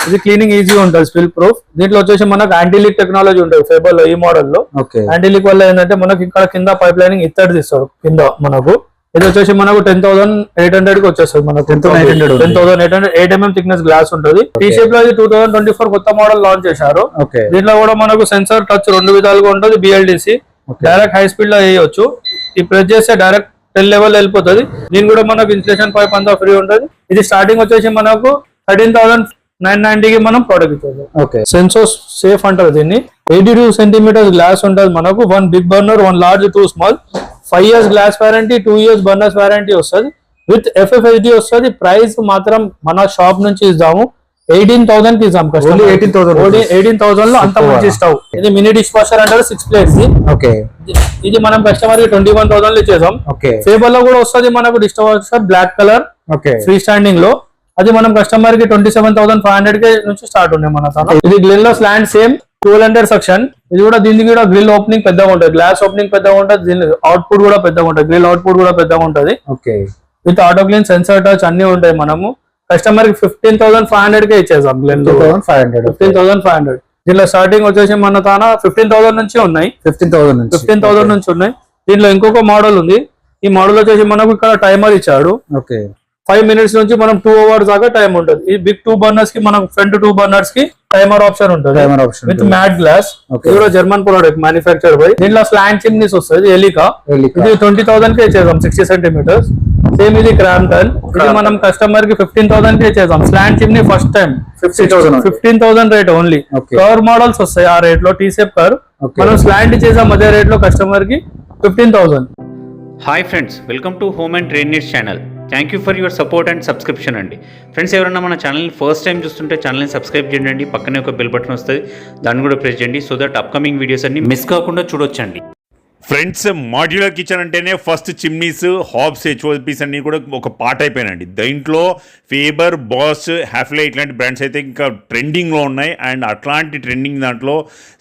ఇది cleaning easy ఉంటుంది, spill proof. దీంట్లో వచ్చేసి మనకు యాంటీ లీక్ టెక్నాలజీ ఉంటుంది ఫేబర్ లో. ఈ మోడల్ లో యాంటీ లీక్ వల్ల ఏంటంటే మనకి ఇక్కడ కింద పైప్ లైనింగ్ ఇత్తడి తీస్తాడు కింద మనకు. ఇది వచ్చేసి మనకు 10,800 కి వచ్చేస్తుంది మనకు. 10,800 8 mm థిక్నెస్ గ్లాస్ ఉంటుంది. టీ షేప్ లో 2024 కొత్త మోడల్ లాంచ్ చేశారు. దీంట్లో కూడా మనకు సెన్సార్ టచ్ 2 విధాలుగా ఉంటుంది. BLDC డైరెక్ట్ హై స్పీడ్ లో వేయవచ్చు. ఈ ప్రెస్ చేస్తే డైరెక్ట్ 10 లెవెల్ వెళ్ళిపోతుంది. దీని కూడా మనకు ఇన్స్టలేషన్ పైప్ అంతా ఫ్రీ ఉంటుంది. ఇది స్టార్టింగ్ వచ్చేసి మనకు 13,990 కి మనం ప్రొడక్ట్ ఇచ్చేది. సెన్సోర్ సేఫ్ అంటారు దీన్ని. 82 సెంటీమీటర్స్ గ్లాస్ ఉంటుంది మనకు. 1 big burner, 1 large, 2 small. 5 years glass warranty, 2 years burners warranty వస్తుంది. విత్ FFHD వస్తుంది. ప్రైస్ మాత్రం మన షాప్ నుంచి ఇద్దాము 18,000 కి ఇద్దాం. 18,000 లో అంత మంచి స్టవ్. ఇది మినీ డిష్ వాషర్ అంటారు, 6 plates. ఇది మనం కస్టమర్ కి 21,000 లో ఇచ్చేసాం. ఫేబర్ లో కూడా వస్తుంది మనకు dish washer black colour free standing లో. అది మనం కస్టమర్ కి 27,500 కి నుంచి స్టార్ట్ ఉన్నాయి మన తన. ఇది గ్రిల్ లో స్లాండ్ సేమ్ 1200 సెక్షన్. ఇది కూడా దీనికి కూడా గ్రిల్ ఓపెనింగ్ పెద్దగా ఉంటుంది, గ్లాస్ ఓపెనింగ్ పెద్దగా ఉంటుంది, దీని అవుట్పుట్ కూడా పెద్దగా ఉంటుంది, గ్రిల్ అవుట్పుట్ కూడా పెద్దగా ఉంటుంది. With auto clean, sensor touch అన్ని ఉంటాయి. మనము కస్టమర్ కి 15,500 కే ఇచ్చేసాం. 15,500. దీంట్లో స్టార్టింగ్ వచ్చేసి మన తాన 15,000 నుంచి ఉన్నాయి. 15,000 నుంచి ఉన్నాయి. దీంట్లో ఇంకొక మోడల్ ఉంది. ఈ మోడల్ వచ్చేసి మనకు ఇక్కడ టైమర్ ఇచ్చాడు. 5 minutes నుంచి మనం 2 hours దాకా టైం ఉంటుంది. ఈ బిగ్ 2 burners కి మనం ఫ్రంట్ 2 burners కి టైమర్ ఆప్షన్ ఉంటుంది విత్ మ్యాట్ గ్లాస్. ఇది కూడా జర్మన్ ప్రోడక్ట్, మ్యానుఫ్యాక్చర్ బై. దీంట్లో స్లాండ్ చిమ్నీస్ వస్తుంది ఎలికా. ఇది 20,000 కి ఇచ్చేసాం 60 centimeters. సేమ్ ఇది క్రాంప్టన్. ఇది మనం కస్టమర్ కి 15,000 కి ఇచ్చేసాం. స్లాండ్ chimney first time 15,000 rate only. Cover models వస్తాయి ఆ రేట్ లో, టీ షేప్ కవర్. మనం స్లాండ్ చేసాం అదే రేట్ లో కస్టమర్ కి 15,000. Hi friends, welcome to home and trade needs channel. Thank you for your support and subscription అండి. ఫ్రెండ్స్, ఎవరైనా మన ఛానల్ని ఫస్ట్ టైం చూస్తుంటే ఛానల్ని సబ్స్క్రైబ్ చేయండి. పక్కనే ఒక బెల్ బటన్ వస్తుంది, దాన్ని కూడా ప్రెస్ చేయండి. సో దట్ అప్కమింగ్ వీడియోస్ అన్ని మిస్ కాకుండా చూడొచ్చండి. ఫ్రెండ్స్, మాడ్యులర్ కిచెన్ అంటేనే ఫస్ట్ చిమ్నీస్, హాబ్స్, HOPs అన్నీ కూడా ఒక పార్ట్ అయిపోయినండి. దీంట్లో ఫేబర్, బాస్, హ్యాఫ్లే ఇట్లాంటి బ్రాండ్స్ అయితే ఇంకా ట్రెండింగ్లో ఉన్నాయి. అండ్ అట్లాంటి ట్రెండింగ్ దాంట్లో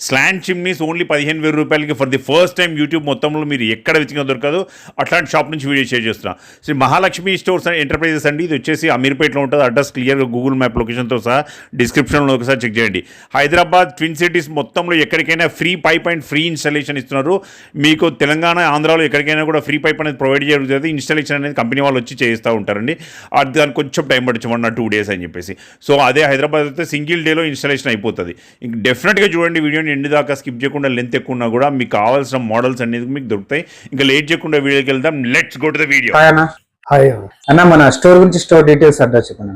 స్లాండ్ చిమ్నీస్ ఓన్లీ 15,000 రూపాయలకి for the first time YouTube మొత్తంలో మీరు ఎక్కడ వెతికినా దొరకదు. అట్లాంటి షాప్ నుంచి వీడియో షేర్ చేస్తున్నా. Shri Mahalakshmi stores and enterprises అండి. ఇది వచ్చేసి అమీర్పేటలో ఉంటుంది. అడ్రస్ క్లియర్గా గూగుల్ మ్యాప్ లొకేషన్తో సహా డిస్క్రిప్షన్లో ఒకసారి చెక్ చేయండి. హైదరాబాద్, ట్విన్ సిటీస్ మొత్తంలో ఎక్కడికైనా free pipe and free installation ఇస్తున్నారు. మీకు తెలంగాణ, ఆంధ్రాలో ఎక్కడికైనా కూడా ఫ్రీ పైప్ అనేది ప్రొవైడ్ జరుగుతుంది. ఇన్స్టాలేషన్ అనేది కంపెనీ వాళ్ళు వచ్చి చేస్తూ ఉంటారండి. అది దానికి కొంచెం టైం పడుతుంది, 1 or 2 days అని చెప్పేసి. సో అదే హైదరాబాద్ అయితే సింగిల్ డేలో ఇన్స్టాలేషన్ అయిపోతుంది. ఇంక డెఫినెట్గా చూడండి వీడియోని ఎండ్ దాకా, స్కిప్ చేయకుండా. లెంత్ ఎక్కువ ఉన్నా కూడా మీకు కావాల్సిన మోడల్స్ అనేది మీకు దొరుకుతాయి. ఇంకా లేట్ చేయకుండా వీడియోకి వెళ్దాం. Let's go to the video. Hi అన్న, మన స్టోర్ గురించి, స్టోర్ డీటెయిల్స్ అడ్రస్ చెప్పండి.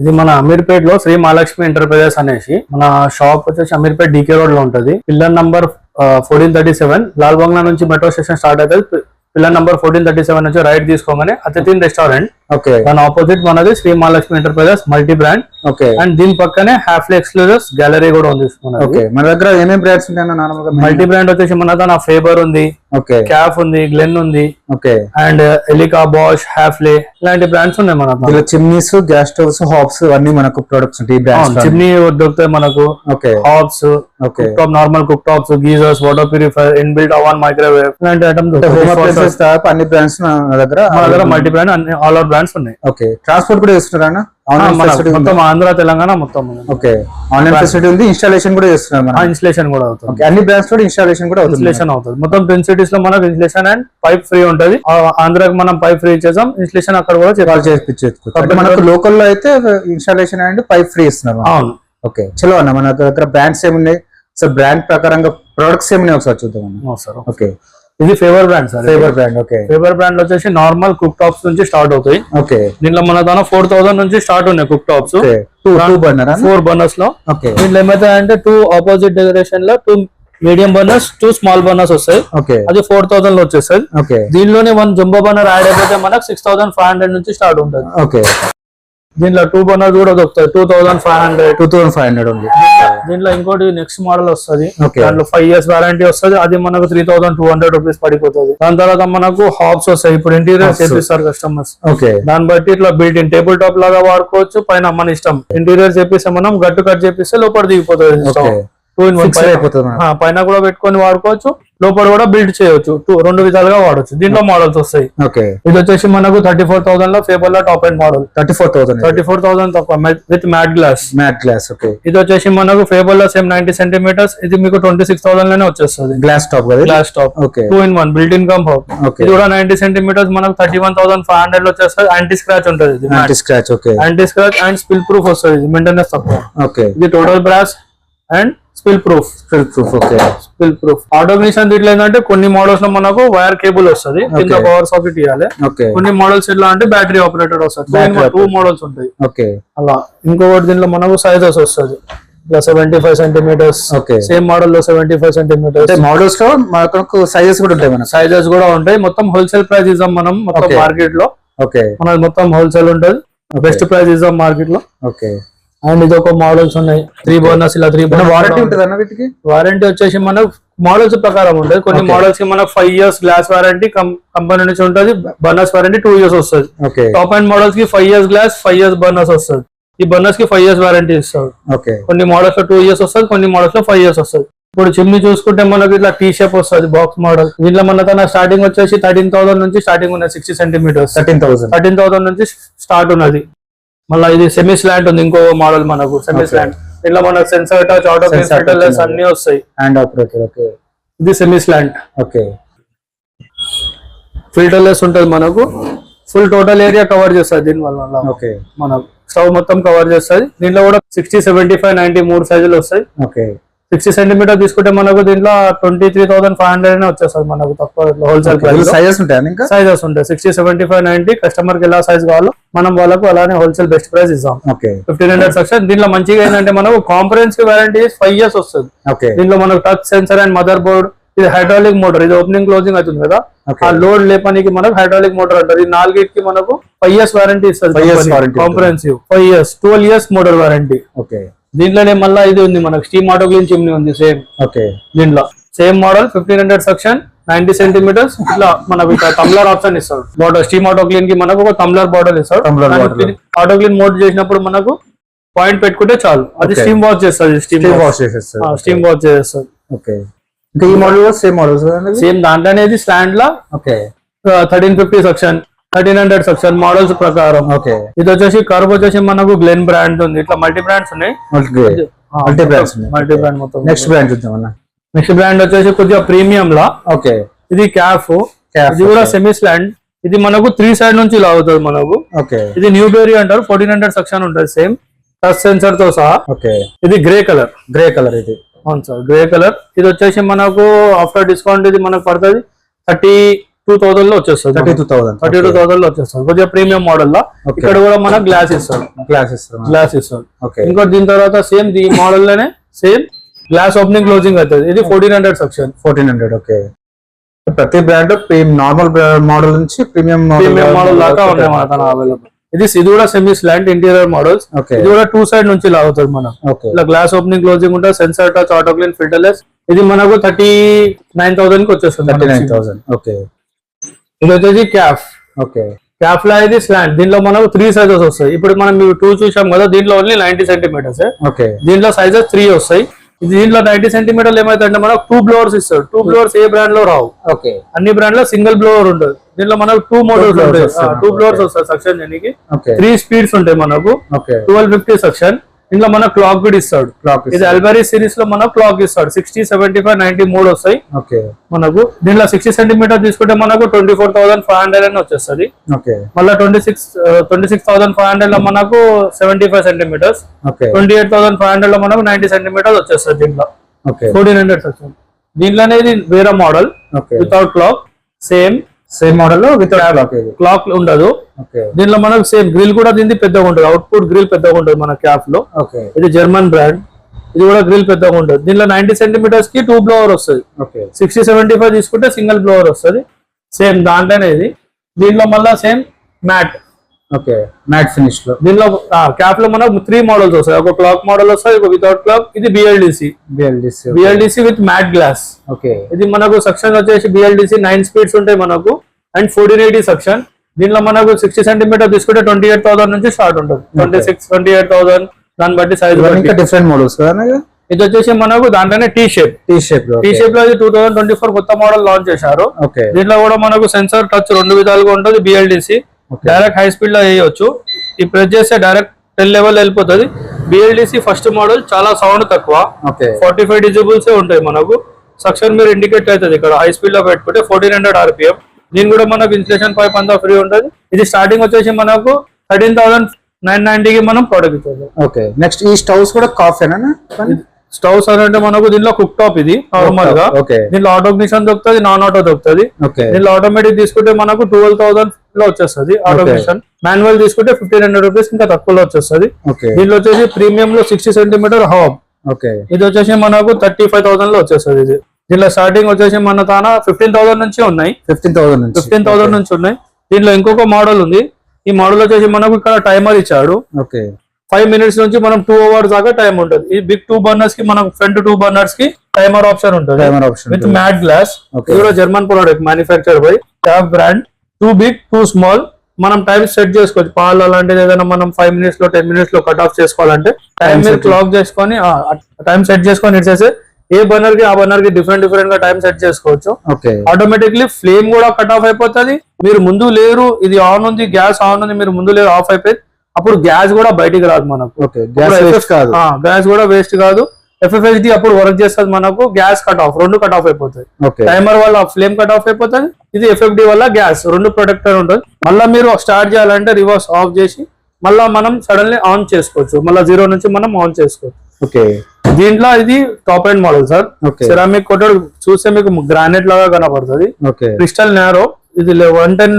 ఇది మన అమీర్పేట్ లో శ్రీ మహాలక్ష్మి ఎంటర్ప్రైజెస్ అనేసి మన షాప్ వచ్చేసి అమీర్పేట్ DK రోడ్ లో ఉంటుంది. Pillar number 1437. లాల్ బంగ్లా నుంచి మెట్రో స్టేషన్ స్టార్ట్ అవుతుంది. పిల్లర్ నంబర్ 1437 నుంచి రైట్ తీసుకోగానే అతిథిన్ రెస్టారెంట్. దాని ఆపోజిట్ మనది Shri Mahalakshmi enterprises multi brand. And దీని పక్కనే హ్యాఫ్లే ఎక్స్క్లూజివ్స్ గ్యాలరీ కూడా ఉంది. మన దగ్గర ఏమేమి బ్రాండ్స్ ఉంటాయి? మల్టీ బ్రాండ్ వచ్చేసి మన దగ్గర ఫేబర్ ఉంది, క్యాఫ్ ఉంది, గ్లెన్ ఉంది, అండ్ ఎలికా, బాష్, హ్యాఫ్లే ఇలాంటి బ్రాండ్స్ ఉన్నాయి మన దగ్గర. చిమ్నీస్, గ్యాస్ స్టవ్స్, హాబ్స్ అన్ని మనకు ప్రొడక్ట్స్ ఉంటాయి. చిమ్నీ దొరుకుతాయి మనకు, hobs, normal cook tops, geysers, water purifier, inbuilt oven, microwave ఇలాంటి ఐటమ్స్ అన్ని బ్రాండ్స్ మన దగ్గర multi brand all over brands ఉన్నాయి. ట్రాన్స్పోర్ట్ కూడా చేస్తున్నారా? మొత్తం ఆంధ్ర, తెలంగాణ మొత్తం. ఆన్లైన్ ఫెసిలిటీ ఉంది. ఇన్స్టాలేషన్ కూడా చేస్తున్నారు. ఇన్స్టాలేషన్ కూడా అవుతుంది. అన్ని బ్రాండ్స్ కూడా ఇన్స్టాలేషన్ కూడా ఇన్స్టాలేషన్ అవుతుంది. మొత్తం 10 cities లో మనకు ఇన్స్టాలేషన్ అండ్ పైప్ ఫ్రీ ఉంటుంది. ఆంధ్రాకి మనం పైప్ ఫ్రీ ఇచ్చేసాం. ఇన్స్టాలేషన్ అక్కడ కూడా చేయించుకోవచ్చు. మనకు లోకల్ లో అయితే ఇన్స్టాలేషన్ అండ్ పైప్ ఫ్రీ ఇస్తున్నారు. అవును. చలో అన్న, మన దగ్గర బ్రాండ్స్ ఏమున్నాయి? సో బ్రాండ్ ప్రకారంగా ప్రొడక్ట్స్ ఏమున్నాయి ఒకసారి చూద్దాం. ఇది favour brand sir. Favour brand. Favour brand వచ్చేసి నార్మల్ కుక్ టాప్స్ నుంచి స్టార్ట్ అవుతాయి. దీంట్లో మన దాని 4,000 నుంచి స్టార్ట్ ఉన్నాయి కుక్ టాప్స్. 4 burners లో. దీంట్లో ఏమైతే 2 ఆపోజిట్ డెకరేషన్ లో 2 మీడియం బర్నర్స్, 2 స్మాల్ బర్నర్స్ వస్తాయి. అది 4,000 లో వచ్చేస్తుంది. దీనిలోనే 1 జంబో బర్నర్ యాడ్ అయిపోతే మనకు 6,500 నుంచి స్టార్ట్ ఉంటుంది. దీంట్లో 2 burners కూడా దొరుకుతాయి. 2,500 ఉంది. దీంట్లో ఇంకోటి నెక్స్ట్ మోడల్ వస్తుంది. దాంట్లో 5 years వారంటీ వస్తుంది. అది మనకు 3,200 రూపీస్ పడిపోతుంది. దాని తర్వాత మనకు హాబ్స్ వస్తాయి. ఇప్పుడు ఇంటీరియర్ చేపిస్తారు కస్టమర్స్. దాన్ని బట్టి ఇట్లా బిల్ట్ ఇన్ టేబుల్ టాప్ లాగా వాడుకోవచ్చు. పైన మన ఇష్టం. ఇంటీరియర్ చేపిస్తే మనం గట్టు కట్ చేపిస్తే లోపల దిగిపోతుంది. 2 in 1 పైన కూడా పెట్టుకొని వాడుకోవచ్చు. లోపల కూడా బిల్డ్ చేయొచ్చు, రెండు విధాలుగా వాడొచ్చు. దీంట్లో మోడల్స్ వస్తాయి. ఇది వచ్చేసి మనకు 34,000 లో ఫేబర్ లో టాప్ ఎండ్ మోడల్. 34,000 తక్కువ విత్ మ్యాట్ గ్లాస్. ఇది వచ్చేసి మనకు ఫేబర్ లో సేమ్ 90 సెంటీమీటర్స్. ఇది మీకు 26,000 లోనే వచ్చేస్తుంది. Glass top 2-in-1 built in కమ్ హౌస్. ఇది కూడా 90 సెంటీమీటర్స్ మనకు 31,500 లో వచ్చేస్తుంది. యాంటీ స్క్రాచ్ ఉంటుంది. Anti scratch and spill proof వస్తుంది. మెయింటెనెన్స్ తక్కువ. ఇది total brass and spill proof. Auto ignition దీంట్లో ఏంటంటే కొన్ని మోడల్స్ లో మనకు వైర్ కేబుల్ వస్తుంది, కింద పవర్ సాకెట్ ఇవ్వాలి. కొన్ని మోడల్స్ ఎట్లా అంటే బ్యాటరీ ఆపరేటెడ్ వస్తుంది. 2 మోడల్స్ ఉంటాయి అలా. ఇంకొకటి దీంట్లో మనకు సైజెస్ వస్తుంది. ఇట్లా 75 సెంటీమీటర్స్. సేమ్ మోడల్ లో 75 సెంటీమీటర్స్. మోడల్స్ లో మనకు సైజెస్ కూడా ఉంటాయి. సైజెస్ కూడా ఉంటాయి. మొత్తం హోల్సేల్ ప్రైస్ ఇద్దాం మనం మొత్తం మార్కెట్ లో. మనది మొత్తం హోల్సేల్ ఉంటుంది. బెస్ట్ ప్రైస్ ఇద్దాం మార్కెట్ లో. అండ్ ఇది ఒక మోడల్స్ ఉన్నాయి 3 బర్నర్స్. ఇలా 3 బర్నర్ వారంటీ ఉంటుంది అన్న. వీటికి వారంటీ వచ్చేసి మనకు మోడల్స్ ప్రకారం ఉంటుంది. కొన్ని మోడల్స్ కి మనకు 5 years గ్లాస్ వారంటీ కంపెనీ నుంచి ఉంటుంది. బర్నర్స్ వారంటీ 2 years వస్తుంది. టాప్ అండ్ మోడల్స్ కి 5 years గ్లాస్, 5 years బర్నర్స్ వస్తుంది. ఈ బర్నర్స్ కి 5 years వారంటీ ఇస్తారు. కొన్ని మోడల్స్ లో 2 years వస్తుంది, కొన్ని మోడల్స్ లో 5 years వస్తుంది. ఇప్పుడు చిమ్నీ చూసుకుంటే మనకి ఇట్లా టీ షేప్ వస్తుంది బాక్స్ మోడల్. దీంట్లో మన తన స్టార్టింగ్ వచ్చేసి 13,000 నుంచి స్టార్టింగ్ ఉన్నది. 60 సెంటీమీటర్స్ 13,000 నుంచి స్టార్ట్ ఉన్నది. మళ్ళీ ఇది సెమీ స్లాంట్ ఉంది. ఇంకో మోడల్ మనకు సెమీ స్లాంట్. దీంట్లో మనకు సెన్సార్ టచ్, ఆటో ఫిల్టర్లెస్ అన్ని వస్తాయి. Hand operator. ఇది సెమీ స్లాంట్. ఫిల్టర్లెస్ ఉంటుంది మనకు. ఫుల్ టోటల్ ఏరియా కవర్ చేస్తుంది దీని వల్ల. మనకు స్టవ్ మొత్తం కవర్ చేస్తుంది. దీంట్లో కూడా 60, 75, 90 3 సైజులు వస్తాయి. 60 సెంటీమీటర్ తీసుకుంటే మనకు దీంట్లో 23,500 వచ్చేస్తుంది మనకు తక్కువ హోల్సేల్ ప్రైస్. సైజెస్ ఉంటాయి. 60, 75, 90 కస్టమర్ కి ఎలా సైజ్ కావాలో మనం వాళ్ళకు అలానే హోల్సేల్ బెస్ట్ ప్రైస్ ఇస్తాం. 1500 సెక్షన్. దీంట్లో మంచిగా ఏంటంటే మనకు కాంప్రహెన్సివ్ వారంటీ 5 years వస్తుంది. దీంట్లో మనకు touch sensor and mother board. ఇది హైడ్రాలిక్ మోటార్. ఇది ఓపెనింగ్ క్లోజింగ్ అవుతుంది కదా, ఆ లోడ్ లేపనికి మనకు హైడ్రాలిక్ మోటార్ అంటారు. ఈ 4 మనకు 5 years వారంటీ ఇస్తుంది. Comprehensive 5 years. 12 years motor warranty. దీంట్లోనే మళ్ళీ ఇది ఉంది మనకు స్టీమ్ ఆటో క్లీన్ చిమ్నీ ఉంది సేమ్. దీంట్లో సేమ్ మోడల్ 1500 సెక్షన్ 90 సెంటీమీటర్స్. ఇట్లా మనకు టంబ్లర్ ఆప్షన్ ఇస్తాడు. బాటిల్ స్టీమ్ ఆటో క్లీన్ కి మనకు ఒక టంబ్లర్ బాటిల్ ఇస్తాడు. ఆటో క్లీన్ మోడ్ చేసినప్పుడు మనకు పాయింట్ పెట్టుకుంటే చాలు, అది స్టీమ్ వాష్ చేస్తుంది. స్టీమ్ వాష్ చేస్తుంది. ఈ మోడల్ సేమ్ దాంట్లోనే ఇది స్టాండ్ లా 1350 సెక్షన్ 1300 సెక్షన్ మోడల్స్ ప్రకారం. ఇది వచ్చేసి కర్వ్ వచ్చేసి మనకు గ్లెన్ బ్రాండ్ ఉంది. ఇట్లా మల్టీ బ్రాండ్స్ ఉన్నాయి. మల్టీ బ్రాండ్ మొత్తం. నెక్స్ట్ బ్రాండ్ వచ్చేసి కొద్దిగా ప్రీమియం లా. ఇది క్యాఫ్. ఇది కూడా సెమీ స్లాండ్. ఇది మనకు 3 సైడ్ నుంచి ఇలా అవుతుంది మనకు. ఇది న్యూ బేరీ అంటారు. 1400 సెక్షన్ ఉంటుంది సేమ్ టచ్ సెన్సర్ తో సహా. ఇది గ్రే కలర్. ఇది అవును సార్ గ్రే కలర్. ఇది వచ్చేసి మనకు ఆఫ్టర్ డిస్కౌంట్ ఇది మనకు పడుతుంది 32,000 లో వచ్చేస్తుంది. 32,000 లో వచ్చేస్తుంది. కొద్దిగా ప్రీమియం మోడల్ లో. ఇక్కడ కూడా మనకు గ్లాస్ ఇస్తాడు. ఇంకోటి దీని తర్వాత సేమ్ ఈ మోడల్ లోనే సేమ్ గ్లాస్ ఓపెనింగ్ క్లోజింగ్ అవుతుంది. ఇది 1400 సెక్షన్. 1400. ప్రతి బ్రాండ్ నార్మల్ మోడల్ నుంచి ప్రీమియం మోడల్ దాకా ఉన్నాయి మన తన అవైలబుల్. ఇది కూడా సెమీ స్లాంట్ ఇంటీరియర్ మోడల్స్. ఇది కూడా 2 సైడ్ నుంచి ఇలా అవుతుంది మనం. ఇలా గ్లాస్ ఓపెనింగ్ క్లోజింగ్ ఉంటుంది. Sensor touch, auto clean, filterless. ఇది మనకు 39,000 కి వచ్చేస్తుంది. 39,000. ఇది వచ్చేసి క్యాఫ్. క్యాఫ్ లా ఇది స్లాంట్. దీంట్లో మనకు 3 సైజెస్ వస్తాయి. ఇప్పుడు మనం 2 చూసాం కదా, దీంట్లో ఓన్లీ 90 సెంటీమీటర్స్. దీంట్లో సైజెస్ 3 వస్తాయి. దీంట్లో 90 సెంటీమీటర్లు ఏమైతుందంటే మనకు 2 బ్లోవర్స్ ఇస్తాడు. 2 బ్లోవర్స్ ఏ బ్రాండ్ లో రావు. అన్ని బ్రాండ్ లో సింగిల్ బ్లోవర్ ఉంటుంది. దీంట్లో మనకు 2 మోడల్స్ ఉంటాయి. 2 బ్లోవర్స్ వస్తాయి సెక్షన్ చేయడానికి. 3 స్పీడ్స్ ఉంటాయి మనకు. 1250 సెక్షన్. ఇందులో మనకు క్లాక్ కూడా ఇస్తాడు. ఇది అల్బరీ సిరీస్ లో మనకు క్లాక్ ఇస్తాడు. 60, 75, 90 3 వస్తాయి మనకు. దీంట్లో 60 సెంటీమీటర్ తీసుకుంటే మనకు 24,500 వచ్చేస్తుంది. మళ్ళీ 26,500 లో మనకు 75 సెంటీమీటర్స్. 28,500 లో మనకు 90 సెంటీమీటర్స్ వచ్చేస్తుంది. దీంట్లో 1400 సెక్షన్. దీంట్లోనే ఇది వేరే model without clock. Same model without clock ఉండదు. దీనిలో మనకు సేమ్ గ్రిల్ కూడా దీనికి పెద్దగా ఉంటుంది. అవుట్పుట్ గ్రిల్ పెద్దగా ఉంటుంది మన క్యాప్ లో. ఇది జర్మన్ బ్రాండ్. ఇది కూడా గ్రిల్ పెద్దగా ఉంటుంది. దీనిలో 90 సెంటీమీటర్స్ కి 2 బ్లోవర్ వస్తుంది. 60, 75 తీసుకుంటే సింగిల్ బ్లోవర్ వస్తుంది. సేమ్ దాంట్లోనే ఇది. దీనిలో మళ్ళీ సేమ్ మ్యాట్. మ్యాట్ ఫినిష్ లో. దీనిలో క్యాప్ లో మనకు 3 మోడల్స్ వస్తాయి. ఒక క్లాక్ మోడల్ వస్తాయి, ఒక వితౌట్ క్లాక్. ఇది బిఎల్డిసి విత్ మ్యాట్ గ్లాస్. ఇది మనకు సెక్షన్ వచ్చేసి బిఎల్డిసి 9 స్పీడ్స్ ఉంటాయి మనకు. And 1480 section. దీనిలో మనకు 60 సెంటీమీటర్ తీసుకుంటే 28,000 నుంచి స్టార్ట్ ఉంటుంది. 26, 28,000 దాన్ని బట్టి సైజ్. డిఫరెంట్ మోడల్స్ ఇది వచ్చేసి మనకు దాంట్లోనే టీ షేప్ లో ఇది 2024 కొత్త మోడల్ లాంచ్ చేశారు. ఓకే. దీంట్లో కూడా మనకు సెన్సార్ టచ్ రెండు విధాలుగా ఉంటుంది. BLDC డైరెక్ట్ హై స్పీడ్ లో వేయొచ్చు. ఈ ప్రెస్ చేస్తే డైరెక్ట్ 10 లెవెల్ వెళ్ళిపోతుంది. BLDC ఫస్ట్ మోడల్ చాలా సౌండ్ తక్కువ, 45 డెసిబుల్స్ ఉంటాయి మనకు. సక్షన్ మీరు ఇండికేట్ అవుతుంది ఇక్కడ హై స్పీడ్ లో పెట్టుకుంటే 1400 RPM. దీని కూడా మనకు ఇన్స్టలేషన్ పైప్ అంతా ఫ్రీ ఉంటుంది. ఇది స్టార్టింగ్ వచ్చేసి మనకు 13,990 కి మనం ప్రొడక్ట్ ఇచ్చాము. ఓకే. నెక్స్ట్ ఈ స్టవ్స్ కూడా కాఫేనా? స్టవ్స్ అంటే మనకు దీనిలో కుక్ టాప్ ఇది నార్మల్ గా. దీనిలో ఆటో ఇగ్నిషన్ దొరుకుతుంది, నాన్ ఆటో దొరుకుతుంది. దీనిలో ఆటోమేటిక్ తీసుకుంటే మనకు 12,000 లో వచ్చేస్తుంది ఆటో ఇగ్నిషన్. మాన్యువల్ తీసుకుంటే 1,500 రూపీస్ ఇంకా తక్కువలో వచ్చేస్తుంది. దీనిలో వచ్చేసి ప్రీమియం లో 60 సెంటీమీటర్ హాబ్. ఇది వచ్చేసి మనకు 35,000 లో వచ్చేస్తుంది. ఇది దీనిలో స్టార్టింగ్ వచ్చేసి మన తాన 15,000 నుంచి ఉన్నాయి. 15,000 నుంచి ఉన్నాయి. దీనిలో ఇంకొక మోడల్ ఉంది. ఈ మోడల్ వచ్చేసి మనకు ఇక్కడ టైమర్ ఇచ్చాడు. 5 మినిట్స్ నుంచి మనం 2 అవర్స్ దాకా టైం ఉంటుంది. ఈ బిగ్ 2 బర్నర్స్ కి మనం ఫ్రంట్ 2 బర్నర్స్ కి టైమర్ ఆప్షన్ ఉంటుంది విత్ మ్యాట్ గ్లాస్. ఇది కూడా German product, manufacture by tab brand. 2 big 2 small. మనం టైం సెట్ చేసుకోవచ్చు. పాలు అలాంటిది ఏదైనా మనం 5 మినిట్స్ లో 10 మినిట్స్ లో కట్ ఆఫ్ చేసుకోవాలంటే టైం మీరు క్లాక్ చేసుకొని టైం సెట్ చేసుకొని ఇచ్చేసి ఏ బర్నర్ కి ఆ బర్నర్ కి డిఫరెంట్ గా టైం సెట్ చేసుకోవచ్చు. ఆటోమేటిక్లీ ఫ్లేమ్ కూడా కట్ ఆఫ్ అయిపోతుంది. మీరు ముందు లేరు, ఇది ఆన్ ఉంది, గ్యాస్ ఆన్ ఉంది, మీరు ముందు లేరు, ఆఫ్ అయిపోయింది. అప్పుడు గ్యాస్ కూడా బయటికి రాదు మనకు. గ్యాస్ కూడా వేస్ట్ కాదు. FFHD అప్పుడు వర్క్ చేస్తుంది మనకు. గ్యాస్ కట్ ఆఫ్, రెండు కట్ ఆఫ్ అయిపోతాయి. టైమర్ వల్ల ఫ్లేమ్ కట్ ఆఫ్ అయిపోతుంది. ఇది FFD వల్ల గ్యాస్ రెండు ప్రొటెక్టర్ ఉంటుంది. మళ్ళీ మీరు స్టార్ట్ చేయాలంటే రివర్స్ ఆఫ్ చేసి మళ్ళీ మనం సడన్లీ ఆన్ చేసుకోవచ్చు. మళ్ళీ 0 నుంచి మనం ఆన్ చేసుకోవచ్చు. దీంట్లో ఇది top end model sir. Ceramic coated చూస్తే మీకు గ్రానైట్ లాగా కనపడుతుంది. Crystal narrow. ఇది 110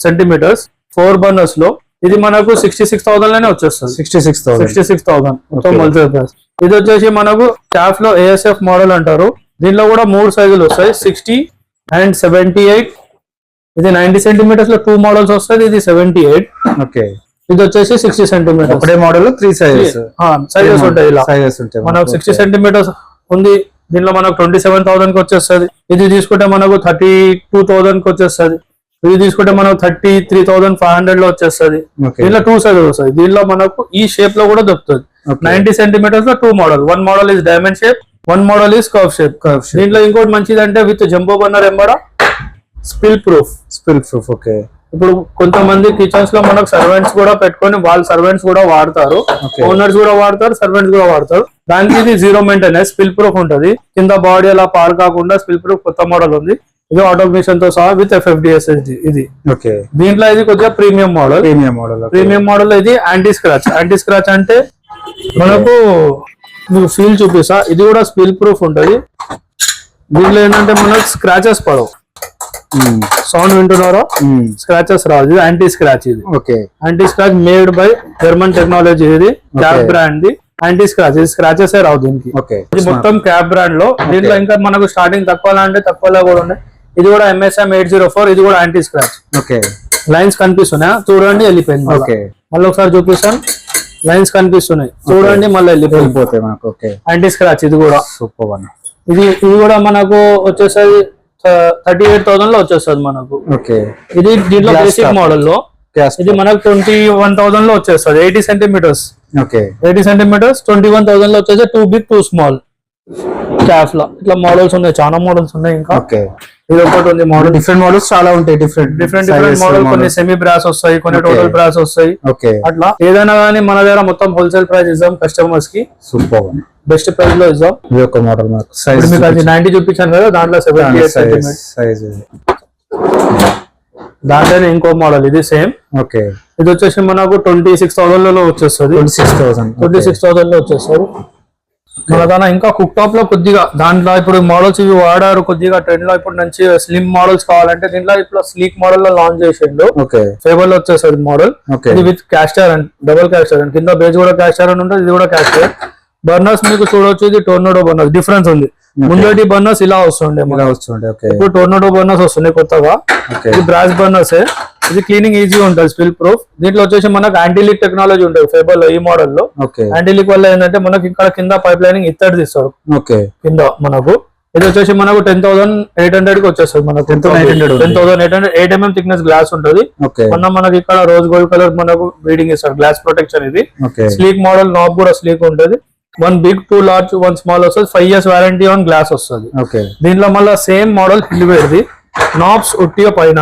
సెంటీమీటర్స్ 4 బర్నర్స్ లో. ఇది మనకు 66,000 లోనే వచ్చేస్తుంది. 66,000 ఇది వచ్చేసి మనకు క్యాఫ్ లో ASF మోడల్ అంటారు. దీనిలో కూడా 3 సైజులు వస్తాయి, 60 and 78. ఇది 90 సెంటీమీటర్స్ లో 2 మోడల్స్ వస్తాయి. ఇది 78. ఇది వచ్చేసి 60 సెంటీమీటర్స్. ఒకటే మోడల్ 3 సైజెస్ ఉంటాయి. ఇలా మనకు 60 సెంటీమీటర్స్ ఉంది. దీనిలో మనకు 27,000 కి వచ్చేస్తుంది. ఇది తీసుకుంటే మనకు 32,000 కి వచ్చేస్తుంది. ఇది తీసుకుంటే మనకు 33,500 లో వచ్చేస్తుంది. దీనిలో 2 సైజెస్ వస్తాయి. దీనిలో మనకు ఈ షేప్ లో కూడా దొరుకుతుంది. 90 సెంటీమీటర్స్ లో 2 model. 1 model is diamond shape, 1 model is curve shape. దీంట్లో ఇంకోటి మంచిది అంటే విత్ జంబో బర్నర్ ఎంబడా స్పిల్ ప్రూఫ్. ఓకే. ఇప్పుడు కొంతమంది కిచెన్స్ లో మనకు సర్వెంట్స్ కూడా పెట్టుకొని వాళ్ళ సర్వెంట్స్ కూడా వాడతారు, ఓనర్స్ కూడా వాడతారు, సర్వెంట్స్ కూడా వాడతారు. దానికి ఇది 0 మెయింటెనెన్స్, స్పిల్ ప్రూఫ్ ఉంటుంది. కింద బాడీ అలా పార్ కాకుండా స్పిల్ ప్రూఫ్ కొత్త మోడల్ ఉంది. ఇది ఆటోమేషన్ తో సహా విత్ FFD SSD. ఇది దీంట్లో ఇది కొద్దిగా ప్రీమియం మోడల్. ఇది యాంటీ స్క్రాచ్ అంటే మనకు మీకు ఫీల్ చూపిస్తా. ఇది కూడా స్పిల్ ప్రూఫ్ ఉంటుంది. దీంట్లో ఏంటంటే మనకు స్క్రాచెస్ పడవు. సౌండ్ వింటున్నారో స్క్రాచెస్ రాదు. ఇది యాంటీ స్క్రాచ్. ఇది anti scratch made by German technology. ఇది cap brand the anti scratch. ఇది స్క్రాచెస్ రావు దీనికి. ఇది మొత్తం క్యాప్ బ్రాండ్ లో. దీంట్లో ఇంకా మనకు స్టార్టింగ్ తక్కువ అంటే తక్కువలో కూడా ఉన్నాయి. ఇది కూడా MSM 804. ఇది కూడా యాంటీ స్క్రాచ్. లైన్స్ కనిపిస్తున్నాయా చూడండి, వెళ్ళిపోయింది. మళ్ళీ ఒకసారి చూపిస్తాను. లైన్స్ కనిపిస్తున్నాయి చూడండి, మళ్ళీ వెళ్ళిపోతాయి మనకు. Anti scratch. ఇది కూడా సూపర్. ఇది కూడా మనకు వచ్చేసరి 38,000 లో వచ్చేస్తుంది మనకు. ఇది దీంట్లో బేసిక్ మోడల్ లో. ఇది మనకు 21,000 లో వచ్చేస్తుంది. 80 సెంటీమీటర్స్ 21,000 లో వచ్చేసి 2 బిగ్ 2 స్మాల్ క్యాఫ్ లో. ఇట్లా మోడల్స్ ఉన్నాయి, చాలా మోడల్స్ ఉన్నాయి. ఇంకా ఇది ఒకటి ఉంది మోడల్. డిఫరెంట్ మోడల్స్ చాలా ఉంటాయి. Different model. కొన్ని సెమీ బ్రాస్ వస్తాయి, కొన్ని టోటల్ బ్రాస్ వస్తాయి. అట్లా ఏదైనా కానీ మన దగ్గర మొత్తం హోల్సేల్ ప్రైస్ ఇద్దాం కస్టమర్స్ కి. సూపర్ బెస్ట్ ప్రైస్ లో ఇద్దాం. ఇది ఒక మోడల్ మీకు 90 చూపించాను కదా, దాంట్లో 78 సైజ్. దాంట్లోనే ఇంకో మోడల్. ఇది సేమ్. ఇది వచ్చేసి మనకు 26,000 లో వచ్చేస్తుంది. 26,000 లో వచ్చేస్తుంది. మన దాని ఇంకా కుక్ టాప్ లో కొద్దిగా దాంట్లో ఇప్పుడు మోడల్స్ ఇవి వాడారు కొద్దిగా ట్రెండ్ లో. ఇప్పుడు నుంచి స్లిమ్ మోడల్స్ కావాలంటే దీంట్లో ఇప్పుడు స్లీక్ మోడల్ లో లాంచ్ చేసిండు. ఫేబర్ లో వచ్చేసరి మోడల్. ఇది with cast iron, double cast iron. కింద బేస్ కూడా క్యాస్ట్ ఐరన్ ఉంటుంది, ఇది కూడా క్యాస్ట్ ఐరన్. బర్నర్స్ మీకు చూడొచ్చు. ఇది టోర్నడో బర్నర్స్. డిఫరెన్స్ ఉంది. ముందటి బర్నర్స్ ఇలా వస్తుండే, ఇప్పుడు టోర్నడో బర్నర్స్ వస్తున్నాయి కొత్తగా. ఇది బ్రాస్ బర్నర్స్. ఇది క్లీనింగ్ ఈజీ ఉంటుంది, స్పిల్ ప్రూఫ్. దీంట్లో వచ్చేసి మనకు యాంటీ లీక్ టెక్నాలజీ ఉంటుంది ఫేబర్ లో. ఈ మోడల్ లో యాంటీ లీక్ వల్ల ఏంటంటే మనకి ఇక్కడ కింద పైప్ లైనింగ్ ఇత్తడి తీస్తారు కింద మనకు. ఇది వచ్చేసి మనకు 10,800 కి వచ్చేస్తుంది. మనకు 10,800 8 mm థిక్నెస్ గ్లాస్ ఉంటుంది. మనకి ఇక్కడ రోజ్ గోల్డ్ కలర్ మనకు బీడింగ్ ఇస్తారు, గ్లాస్ ప్రొటెక్షన్. ఇది స్లీక్ మోడల్. నాబ్ కూడా స్లీక్ ఉంటుంది. 1 బిగ్ 2 లార్జ్ 1 స్మాల్ వస్తుంది. 5 years వారంటీ ఆన్ గ్లాస్ వస్తుంది. ఓకే దీంట్లో మళ్ళీ సేమ్ మోడల్ హిల్వేర్ది నాబ్స్ ఉట్టిగా పైన.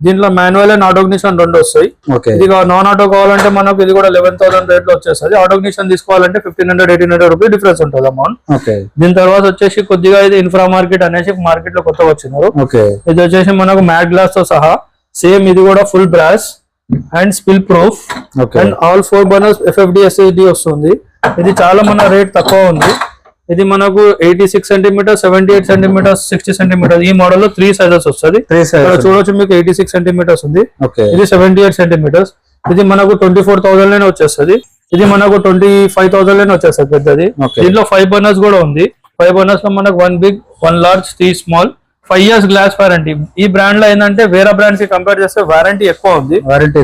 దీంట్లో మాన్యువల్ అండ్ ఆటోగ్నిషన్ రెండు వస్తాయి. ఓకే ఇది నాన్ ఆటో కావాలంటే మనకు ఇది కూడా 11,000 రేట్ లో వచ్చేస్తుంది. ఆటోగ్నిషన్ తీసుకోవాలంటే 1,500-1,800 రూపీస్ డిఫరెన్స్ ఉంటుంది అమౌంట్. ఓకే దీని తర్వాత వచ్చేసి కొద్దిగా ఇది ఇన్ఫ్రా మార్కెట్ అనేసి మార్కెట్ లో కొత్తగా వచ్చినారు. ఓకే ఇది వచ్చేసి మనకు మ్యాట్ గ్లాస్ తో సహా సేమ్ ఇది కూడా full brass and spill proof okay and all 4 burners FFD SSD వస్తుంది. ఇది చాలా మన రేట్ తక్కువ ఉంది. ఇది మనకు 86 సెంటీమీటర్, 78 సెంటీమీటర్, 60 సెంటీమీటర్ ఈ మోడల్ లో 3 సైజెస్ వస్తుంది. చూడొచ్చు మీకు 86 సెంటీమీటర్స్ ఉంది. ఓకే ఇది 78 సెంటీమీటర్స్. ఇది మనకు 24,000 లోనే వచ్చేస్తుంది. ఇది మనకు 25,000 లోనే వచ్చేస్తుంది పెద్దది. దీంట్లో 5 బర్నర్స్ కూడా ఉంది. 5 బర్నర్స్ లో మనకు 1 big 1 large 3 small 5 years glass warranty. ఈ బ్రాండ్ లో ఏంటంటే వేరే బ్రాండ్స్ కి కంపేర్ చేస్తే వారంటీ ఎక్కువ ఉంది.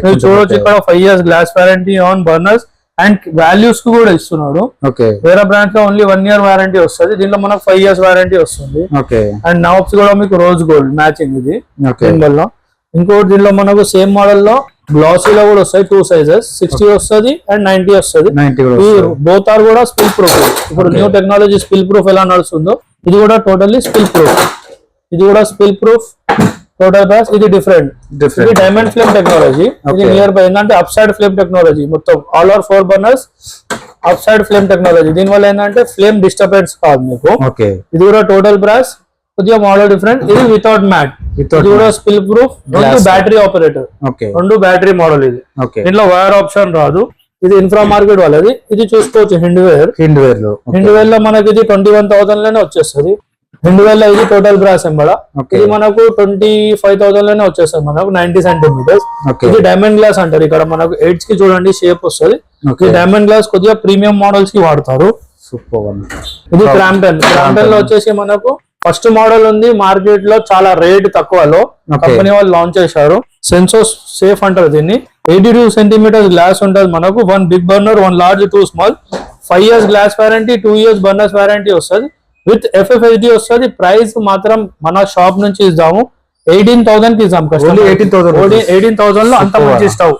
మీరు చూడొచ్చు ఇక్కడ 5 years glass warranty on burners and values కు కూడా ఇస్తున్నాడు. వేరే బ్రాండ్ లో ఓన్లీ 1 year వారంటీ వస్తుంది. దీంట్లో మనకు 5 years వారంటీ వస్తుంది. అండ్ నాబ్స్ కూడా మీకు రోజ్ గోల్డ్ మ్యాచింగ్ ఇది దీనివల్ల. ఇంకోటి దీనిలో మనకు సేమ్ మోడల్ లో గ్లాసీలో కూడా వస్తాయి 2 సైజెస్ 60 వస్తుంది అండ్ 90 వస్తుంది. బోత్ ఆర్ కూడా స్పిల్ ప్రూఫ్. ఇప్పుడు న్యూ టెక్నాలజీ స్పిల్ ప్రూఫ్ ఎలా నడుస్తుందో ఇది కూడా టోటల్లీ స్పిల్ ప్రూఫ్. ఇది కూడా స్పిల్ ప్రూఫ్ టోటల్ బ్రాస్. ఇది డిఫరెంట్. ఇది డైమండ్ ఫ్లేమ్ టెక్నాలజీ. ఇది నియర్ బై ఏంటంటే అప్ సైడ్ ఫ్లేమ్ టెక్నాలజీ. మొత్తం all over 4 burners up side flame technology. దీని వల్ల ఏంటంటే ఫ్లేమ్ డిస్టర్బెన్స్ కాదు మీకు. ఇది కూడా టోటల్ బ్రాస్. కొద్దిగా మోడల్ డిఫరెంట్. ఇది వితౌట్ మ్యాట్. ఇది కూడా స్పిల్ ప్రూఫ్. రెండు బ్యాటరీ ఆపరేటర్. రెండు బ్యాటరీ మోడల్. ఇది దీంట్లో వైర్ ఆప్షన్ రాదు. ఇది ఇన్ఫ్రా మార్కెట్ వాళ్ళది. ఇది చూసుకోవచ్చు హిండ్వేర్ లో మనకి ఇది 21,000 లోనే వచ్చేస్తుంది. 2000 ఇది టోటల్ బ్రాస్ ఎంబడ. ఇది మనకు 25,000 లోనే వచ్చేస్తుంది మనకు 90 సెంటీమీటర్స్. ఇది డైమండ్ గ్లాస్ అంటారు. ఇక్కడ మనకు ఎడ్జ్ కి చూడండి షేప్ వస్తుంది. ఇది డైమండ్ గ్లాస్ కొద్దిగా ప్రీమియం మోడల్స్ కి వాడతారు. ఇది క్రాంప్టన్ లో వచ్చేసి మనకు ఫస్ట్ మోడల్ ఉంది మార్కెట్ లో చాలా రేట్ తక్కువలో కంపెనీ వాళ్ళు లాంచ్ చేశారు. సెన్సో సేఫ్ అంటారు దీన్ని. 82 సెంటీమీటర్స్ గ్లాస్ ఉంటుంది మనకు. 1 big burner 1 large 2 small 5 years glass warranty 2 years burners warranty వస్తుంది. విత్ FFD వస్తుంది. ప్రైస్ మాత్రం మన షాప్ నుంచి ఇద్దాము 18,000 కి ఇద్దాం. 18,000 లో అంత మంచి stove.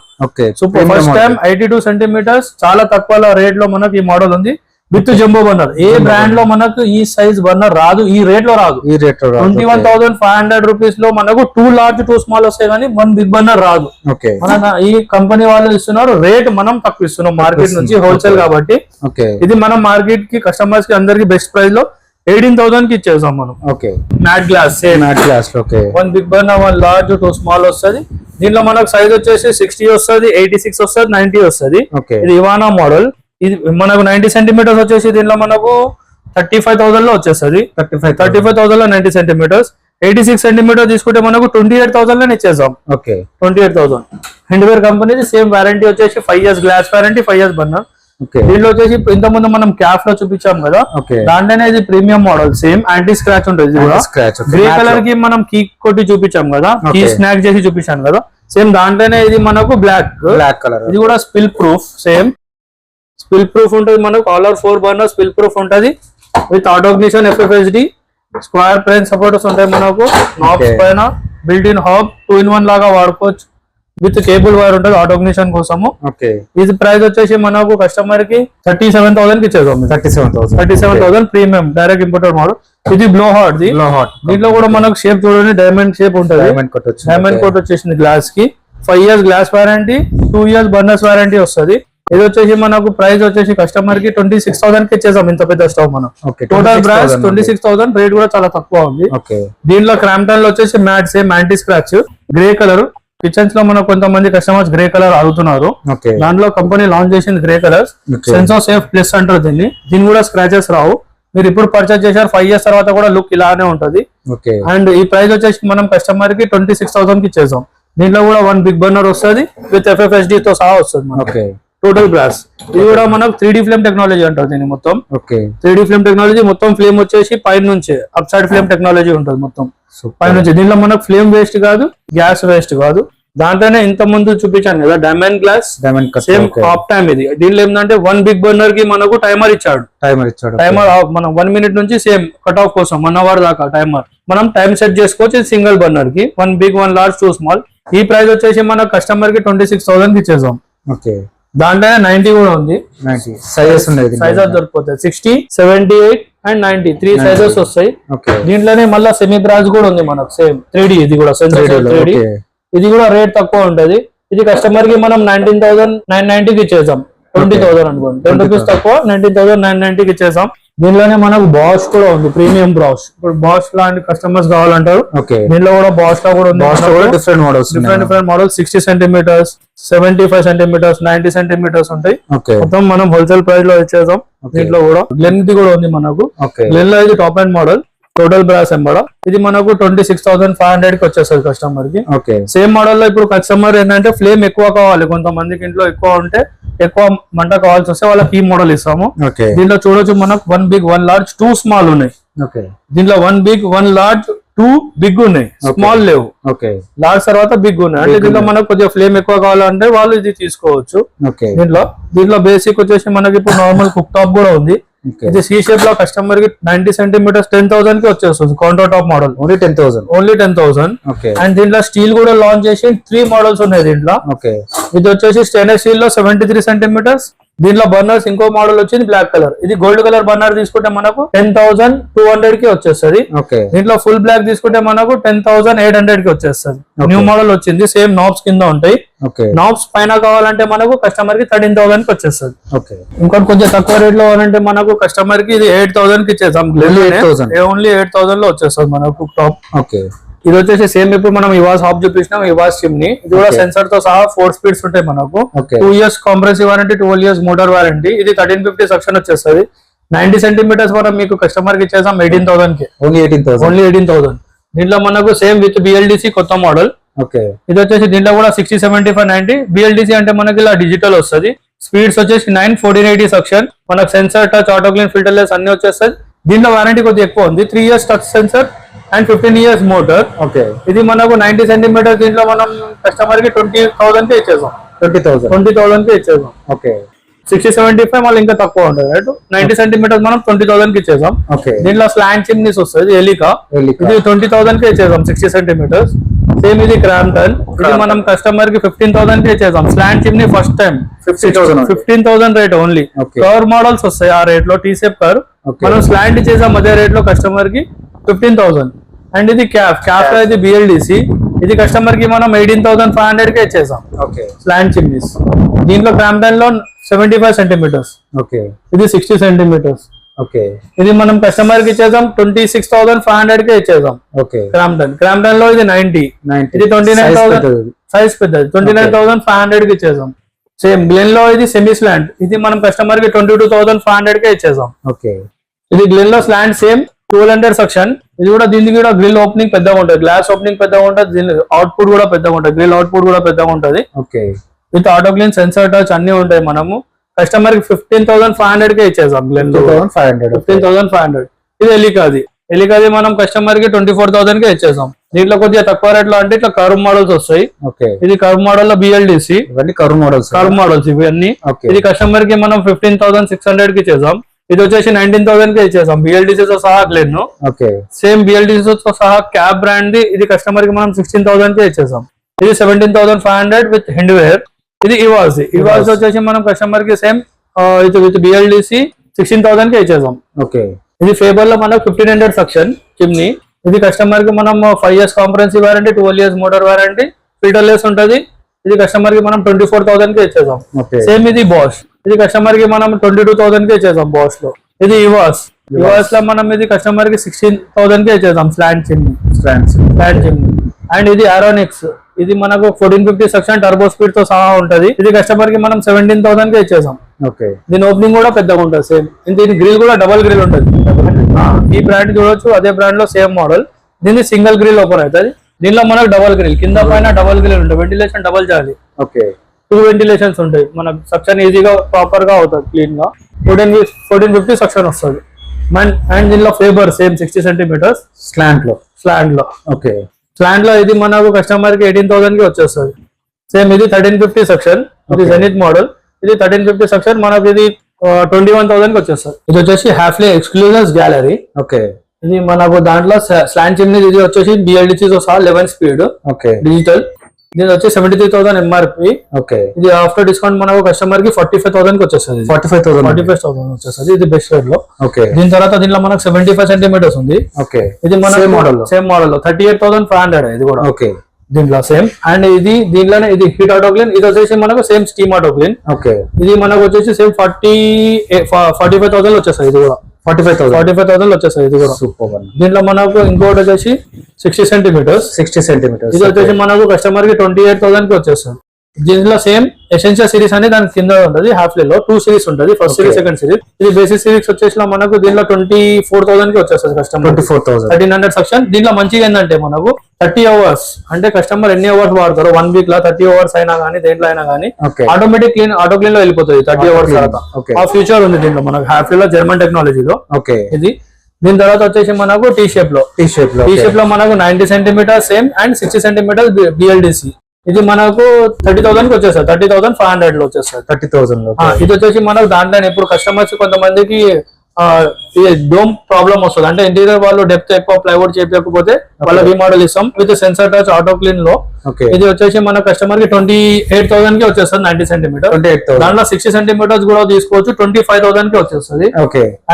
Super. First time 82 centimetres చాలా తక్కువ రేట్ లో మనకు ఈ మోడల్ ఉంది. With jumbo burner. ఏ బ్రాండ్ లో మనకు ఈ సైజ్ బర్నర్ రాదు. ఈ రేట్ లో రాదు. 21,500 రూపీస్ లో మనకు 2 లార్జ్ 2 స్మాల్ వస్తాయి కానీ 1 బిగ్ బర్నర్ రాదు. మన ఈ కంపెనీ వాళ్ళు ఇస్తున్నారు. రేట్ మనం తక్కువ ఇస్తున్నాం మార్కెట్ నుంచి హోల్సేల్ కాబట్టి. ఇది మనం మార్కెట్ కి కస్టమర్స్ కి అందరికి బెస్ట్ ప్రైస్ లో 18,000 కి ఇచ్చేసాం మనం. Matte glass same matte glass. 1 big burner 1 large 2 small వస్తుంది. దీంట్లో మనకు సైజ్ వచ్చేసి 60 వస్తుంది, 86 వస్తుంది, 90 వస్తుంది. ఇది ఇవానా మోడల్. ఇది మనకు 90 సెంటీమీటర్స్ వచ్చేసి దీంట్లో మనకు 35,000 లో వచ్చేస్తుంది. 35,000 లో 90 సెంటీమీటర్స్. 86 సెంటీమీటర్ తీసుకుంటే మనకు 28,000 లో ఇచ్చేసాం. 28,000. హిండ్వేర్ కంపెనీ సేమ్ వారంటీ వచ్చేసి 5 years glass warranty 5 years burner. దీంట్లో వచ్చేసి ఇంత ముందు మనం క్యాఫ్ లో చూపించాం కదా. దాంట్లోనే ఇది premium model same anti scratch ఉంటుంది. గ్రే కలర్ కి మనం కీ కొట్టి చూపించాం కదా. కీ స్నాక్ చేసి చూపించాను కదా. సేమ్ దాంట్లోనే ఇది మనకు బ్లాక్ కలర్. ఇది కూడా spill proof. Same spill proof ఉంటుంది మనకు. All over 4 burner spill proof ఉంటుంది. With auto ignition FFD square plane supporters ఉంటాయి మనకు. నాబ్స్ పైన బిల్ట్ ఇన్ హాబ్ 2-in-1 లాగా వాడుకోవచ్చు. విత్ కేబుల్ వైర్ ఉంటుంది ఆటోగ్నిషన్ కోసము. ఇది ప్రైస్ వచ్చేసి మనకు కస్టమర్ కి 37,000 కి ఇచ్చేద్దాం. 37,000 ప్రీమియం డైరెక్ట్ ఇంపోర్టెడ్ మోడల్. ఇది బ్లో హాట్. దీంట్లో కూడా మనకు షేప్ చూడండి డైమండ్ షేప్ ఉంటుంది. డైమండ్ కోట్ వచ్చేసింది గ్లాస్ కి. 5 years glass warranty 2 years burners warranty వస్తుంది. ఇది వచ్చేసి మనకు ప్రైస్ వచ్చేసి కస్టమర్ కి 26,000 కి ఇచ్చేసాం. ఇంత పెద్ద స్టవ్ మనం. Total brass 26,000. రేట్ కూడా చాలా తక్కువ ఉంది. దీంట్లో క్రాంప్టన్ లో వచ్చేసి matte same anti scratch grey colour. Kitchens లో మనకు కొంతమంది కస్టమర్స్ గ్రే కలర్ అడుగుతున్నారు. దాంట్లో కంపెనీ లాంచ్ చేసింది grey colour. Senso safe plus అంటారు దీన్ని. దీని కూడా స్క్రాచెస్ రావు. మీరు ఇప్పుడు పర్చేస్ చేశారు 5 years తర్వాత కూడా లుక్ ఇలానే ఉంటది. అండ్ ఈ ప్రైస్ వచ్చేసి మనం కస్టమర్ కి 26,000 కి ఇచ్చేసాం. దీంట్లో కూడా 1 బిగ్ బర్నర్ వస్తుంది విత్ FFD తో సహా వస్తుంది. Total brass. ఇది కూడా మనకు 3D ఫ్లేమ్ టెక్నాలజీ అంటారు దీన్ని మొత్తం. 3D ఫ్లేమ్ టెక్నాలజీ మొత్తం. ఫ్లేమ్ వచ్చేసి పైన నుంచి అప్ సైడ్ ఫ్లేమ్ టెక్నాలజీ ఉంటుంది మొత్తం పైన నుంచి. దీంట్లో మనకు ఫ్లేమ్ వేస్ట్ కాదు, గ్యాస్ వేస్ట్ కాదు. దాంట్లోనే ఇంత ముందు చూపించాను కదా diamond glass same top time. ఇది దీనిలో ఏంటంటే 1 బిగ్ బర్నర్ కి మనకు టైమర్ ఇచ్చాడు. టైమర్ మనం 1 minute నుంచి సేమ్ కట్ ఆఫ్ కోసం 1 hour దాకా టైమర్ మనం టైం సెట్ చేసుకోవచ్చు. సింగిల్ బర్నర్ కి 1 బిగ్ 1 లార్జ్ 2 స్మాల్. ఈ ప్రైస్ వచ్చేసి మన కస్టమర్ కి 26,000 కి ఇచ్చేసాం. దాంట్లోనే 90 కూడా ఉంది. 90 సైజెస్ ఉన్నాయి. సైజెస్ దొరికిపోతాయి 60, 78 అండ్ 90 3 సైజెస్ వస్తాయి. దీంట్లోనే మళ్ళీ సెమీ బ్రాస్ కూడా ఉంది మనకు సేమ్ 3D. ఇది కూడా సెన్సార్ 3D. ఇది కూడా రేట్ తక్కువ ఉంటది. ఇది కస్టమర్ కి మనం 19,990 కి ఇచ్చేసాం. 20,000 అనుకోండి, 10 రూపీస్ తక్కువ 19,990 కి ఇచ్చేసాం. దీనిలోనే మనకు బాష్ కూడా ఉంది, ప్రీమియం బాష్. ఇప్పుడు బాష్ లాంటి కస్టమర్స్ కావాలంటారు. దీనిలో కూడా బాష్ లో కూడా ఉంది. Different models 60 centimetres, 75 centimetres, 90 centimetres ఉంటాయి. మొత్తం మనం హోల్సేల్ ప్రైస్ లో ఇచ్చేసాం. దీంట్లో కూడా గ్లెన్ ది కూడా ఉంది మనకు. గ్లెన్ లో ఇది top and model total brass ఎంబడ. ఇది మనకు 26,500 కి వచ్చేస్తుంది కస్టమర్ కి. సేమ్ మోడల్ లో ఇప్పుడు కస్టమర్ ఏంటంటే ఫ్లేమ్ ఎక్కువ కావాలి, కొంతమందికి ఇంట్లో ఎక్కువ ఉంటే ఎక్కువ మంట కావాల్సి వస్తే వాళ్ళకి ఈ మోడల్ ఇస్తాము. దీంట్లో చూడొచ్చు మనకు 1 బిగ్ 1 లార్జ్ 2 స్మాల్ ఉన్నాయి. దీంట్లో 1 బిగ్ 1 లార్జ్ 2 బిగ్ ఉన్నాయి, స్మాల్ లేవు. లార్జ్ తర్వాత బిగ్ ఉన్నాయి. అంటే దీంట్లో మనకు కొద్దిగా ఫ్లేమ్ ఎక్కువ కావాలంటే వాళ్ళు ఇది తీసుకోవచ్చు. దీంట్లో బేసిక్ వచ్చేసి మనకి ఇప్పుడు నార్మల్ కుక్ టాప్ కూడా ఉంది. ఇది సి షేప్ లో కస్టమర్ కి 90 సెంటీమీటర్స్ 10,000 కి వచ్చేస్తుంది. Counter top model only 10,000. And దీంట్లో స్టీల్ కూడా లాంచ్ చేసి 3 మోడల్స్ ఉన్నాయి దీంట్లో. ఇది వచ్చేసి స్టెయిన్లెస్ స్టీల్ లో 73 సెంటీమీటర్స్. దీంట్లో బర్నర్స్ ఇంకో మోడల్ వచ్చింది బ్లాక్ కలర్. ఇది గోల్డ్ కలర్ బర్నర్ తీసుకుంటే మనకు 10,200 కి వచ్చేస్తుంది. దీంట్లో ఫుల్ బ్లాక్ తీసుకుంటే మనకు 10,800 కి వచ్చేస్తుంది. న్యూ మోడల్ వచ్చింది. సేమ్ నాబ్స్ కింద ఉంటాయి. నాబ్స్ పైన కావాలంటే మనకు కస్టమర్ కి 13,000 కి వచ్చేస్తుంది. ఇంకోటి కొంచెం తక్కువ రేట్ లో కావాలంటే మనకు కస్టమర్ కి ఇది 8,000 కి ఇచ్చేసాం. ఓన్లీ 8,000 లో వచ్చేస్తుంది మనకు టాప్. ఇది వచ్చేసి సేమ్ ఇప్పుడు మనం ఇవాస్ హాబ్ చూపించినాం, ఇవాస్ చిమ్నీ. ఇది కూడా సెన్సర్ తో సహా 4 స్పీడ్స్ ఉంటాయి మనకు. 2 years comprehensive warranty, 12 years motor warranty. ఇది 1350 సెక్షన్ వచ్చేస్తుంది. 90 సెంటీమీటర్స్ వరకు మీకు కస్టమర్ కి ఇచ్చేసాం 18,000 కి. ఓన్లీ 18,000. దీంట్లో మనకు సేమ్ విత్ బిఎల్డిసి కొత్త మోడల్. ఇది వచ్చేసి దీంట్లో కూడా 60, 75, 90. బిఎల్డిసి అంటే మనకి ఇలా డిజిటల్ వస్తుంది. స్పీడ్స్ వచ్చేసి 9, 1480 సెక్షన్. మనకు sensor, touch, auto clean, filterless అన్ని వచ్చేస్తాయి. దీంట్లో వారంటీ కొద్దిగా ఎక్కువ ఉంది. 3 years touch sensor and 15 years motor. ఇది మనకు 90 సెంటీమీటర్. దీంట్లో మనం కస్టమర్ కి 20,000 కి ఇచ్చేసాం. 20,000 కి ఇచ్చేసాం. 60, 75 మళ్ళీ ఇంకా తక్కువ ఉంటుంది. రైట్ 90 సెంటీమీటర్స్ మనం 20,000 కి ఇచ్చేసాం. దీంట్లో స్లాంట్ చిమ్నీస్ వస్తుంది ఎలికా. ఇది 20,000 కి ఇచ్చేసాం 60 సెంటీమీటర్స్. సేమ్ ఇది క్రాంప్టన్. ఇది మనం కస్టమర్ కి 15,000 కి ఇచ్చేసాం. Slant chimney first time 15,000 rate only. Cover models వస్తాయి ఆ రేట్ లో. టీ షేప్ కర్ మనం స్లాంట్ ఇచ్చేసాం అదే రేట్ లో కస్టమర్ కి 15,000. అండ్ ఇది క్యాప్ లో ఇది బిఎల్డిసి. ఇది కస్టమర్ కి మనం 18,500 కి ఇచ్చేసాం స్లాంట్ చిమ్నీస్. దీంట్లో క్రాంప్టన్ లో 75 సెంటీమీటర్స్. ఇది 60 సెంటీమీటర్స్. ఇది మనం కస్టమర్ కి ఇచ్చేసాం 26,500 కి ఇచ్చేసాం. క్రాంప్టన్ లో ఇది 90. ఇది 29,000 సైజ్ పెద్దది. 29,500 కి ఇచ్చేసాం. సేమ్ గ్లెన్ లో ఇది సెమీ స్లాంట్. ఇది మనం కస్టమర్ కి 22,500 కి ఇచ్చేసాం. ఇది గ్లెన్ లో స్లాంట్ సేమ్ 1200 సెక్షన్. ఇది కూడా దీనికి కూడా గ్రిల్ ఓపెనింగ్ పెద్దగా ఉంటుంది, గ్లాస్ ఓపెనింగ్ పెద్దగా ఉంటుంది. దీని అవుట్పుట్ కూడా పెద్దగా ఉంటుంది, గ్రిల్ అవుట్పుట్ కూడా పెద్దగా ఉంటుంది. With auto clean, sensor touch అన్ని ఉంటాయి. మనము కస్టమర్ కి 15,500 కే ఇచ్చేసాం. 15,500. ఇది ఎలికాది మనం కస్టమర్ కి 24,000 కే ఇచ్చేసాం. దీంట్లో కొద్దిగా తక్కువ రేట్ లో అంటే ఇట్లా కర్వ్ మోడల్స్ వస్తాయి. ఇది కర్వ్ మోడల్ లో బిఎల్డిసి కర్వ్ మోడల్స్ ఇవన్నీ. ఇది కస్టమర్ కి మనం 15,600 కి ఇచ్చేసాం. ఇది వచ్చేసి 19,000 కి ఇచ్చేసాం బిఎల్డిసి తో సహా గ్లెన్. సేమ్ బిఎల్డిసి తో సహా క్యాప్ బ్రాండ్ ది. ఇది కస్టమర్ కి మనం 16,000 కి ఇచ్చేసాం. ఇది 17,500 విత్ హ్యాండ్ వేర్. ఇది ఇవాల్స్ వచ్చేసి మనం కస్టమర్ కి సేమ్ ఇది విత్ బిఎల్డిసి 16,000 కి ఇచ్చేసాం. ఇది ఫేబర్ లో మనకు 1500 సెక్షన్ చిమ్నీ. ఇది కస్టమర్ కి మనం 5 years comprehensive warranty, 12 years motor warranty, filterless ఉంటది. ఇది కస్టమర్ కి మనం 24,000 కి ఇచ్చేసాం. సేమ్ ఇది బాష్. ఇది కస్టమర్ కి మనం 22,000 కి ఇచ్చేసాం బాష్ లో. ఇది ఇవాస్ లో మనం ఇది కస్టమర్ కి 16,000 కి ఇచ్చేసాం స్లాంట్ చిమ్నీ. అండ్ ఇది ఆరోనిక్స్. ఇది మనకు 1450 సెక్షన్ టర్బో స్పీడ్ తో సహా ఉంటది. ఇది కస్టమర్ కి మనం 17,000 కి ఇచ్చేసాం. దీని ఓపెనింగ్ కూడా పెద్దగా ఉంటుంది. సేమ్ దీని గ్రిల్ కూడా డబల్ గ్రిల్ ఉంటుంది. ఈ బ్రాండ్ చూడొచ్చు, అదే బ్రాండ్ లో సేమ్ మోడల్. దీన్ని సింగిల్ గ్రిల్ ఓపెన్ అవుతుంది. దీనిలో మనకు డబల్ గ్రిల్, కింద పైన డబల్ గ్రిల్ ఉంటుంది. వెంటిలేషన్ డబల్ చేయాలి. 2 వెంటిలేషన్స్ ఉంటాయి. మనకు సెక్షన్ ఈజీగా ప్రాపర్ గా అవుతుంది, క్లీన్ గా. 1450 సెక్షన్ వస్తుంది. అండ్ దీనిలో ఫేబర్ సేమ్ 60 సెంటీమీటర్స్ స్లాంట్ లో. స్లాంట్ లో ఇది మనకు కస్టమర్ కి 18,000 కి వచ్చేస్తుంది. సేమ్ ఇది 1350 సెక్షన్. ఇది జెనిత్ మోడల్. ఇది 1350 సెక్షన్. మనకు ఇది 21,000 కి వచ్చేస్తుంది. ఇది వచ్చేసి హాఫ్లీ ఎక్స్క్లూజివ్ గ్యాలరీ. ఇది మనకు దాంట్లో స్లాంట్ చిమ్నీ. ఇది వచ్చేసి బిఎల్డిసి తో సహా 11 స్పీడ్ డిజిటల్. దీని వచ్చి 73,000 ఎంఆర్పి. ఓకే, ఇది ఆఫ్టర్ డిస్కౌంట్ మనకు కస్టమర్ కి 45,000 కి వచ్చేస్తుంది. 45,000 వచ్చేస్తుంది. ఇది బెస్ట్ రేట్ లో. ఓకే, దీని తర్వాత దీంట్లో మనకు 75 సెంటీమీటర్స్ ఉంది. ఓకే, ఇది మన సేమ్ మోడల్ లో 38,500 ఇది కూడా. ఓకే, దీంట్లో సేమ్. అండ్ ఇది దీంట్లోనే ఇది హీట్ ఆటో క్లీన్. ఇది వచ్చేసి మనకు same steam auto clean. Okay, ఇది మనకు వచ్చేసి సేమ్ 45,000 వచ్చేస్తుంది. ఇది కూడా 45,000 వచ్చేస్తుంది. ఇది కూడా సూపర్. దీంట్లో మనకు ఇంకోటి వచ్చేసి 60 సెంటీమీటర్స్. ఇది వచ్చేసి మనకు కస్టమర్ కి 28,000 కి వచ్చేస్తుంది. దీంట్లో సేమ్ ఎసెన్షియల్ సిరీస్ అని దాని కింద ఉంటుంది. హాఫ్లీ లో 2 సిరీస్ ఉంటుంది. First series, second series. ఇది బేసిక్ సిరీస్ వచ్చేసి మనకు దీంట్లో 24,000 కి వచ్చేస్తుంది కస్టమర్. 1300 సెక్షన్. దీంట్లో మంచిగా ఏంటంటే మనకు 30 అవర్స్ అంటే కస్టమర్ ఎన్ని అవర్స్ వాడతారు 1 వీక్ లో 30 అవర్స్ అయినా కానీ దేంట్లో అయినా కానీ ఆటోమేటిక్ క్లీన్ ఆటో క్లీన్ లో వెళ్ళిపోతుంది 30 అవర్స్ తర్వాత. ఆ ఫ్యూచర్ ఉంది దీంట్లో మనకు హాఫ్లీ లో జర్మన్ టెక్నాలజీలో. ఇది దీని తర్వాత వచ్చేసి మనకు టీ షేప్ లో మనకు 90 centimetre same and 60 centimetre BLDC. ఇది మనకు 30,000 కి వచ్చేస్తుంది. 30,500 లో వచ్చేస్తుంది. 30,000 లో. ఇది వచ్చేసి మనకు దాంట్లో ఇప్పుడు కస్టమర్స్ కొంతమందికి డోమ్ ప్రాబ్లమ్ వస్తుంది. అంటే ఇంటీరియర్ వాళ్ళు డెప్త్ ఎక్కువ ప్లైవుడ్ చేయకపోతే వాళ్ళ రీమోడల్ ఇస్తాం with sensor touch auto clean లో. ఇది వచ్చేసి మన కస్టమర్ కి 28,000 కి వచ్చేస్తుంది 90 సెంటీమీటర్. దాంట్లో 60 సెంటీమీటర్స్ కూడా తీసుకోవచ్చు 25,000 కి వచ్చేస్తుంది.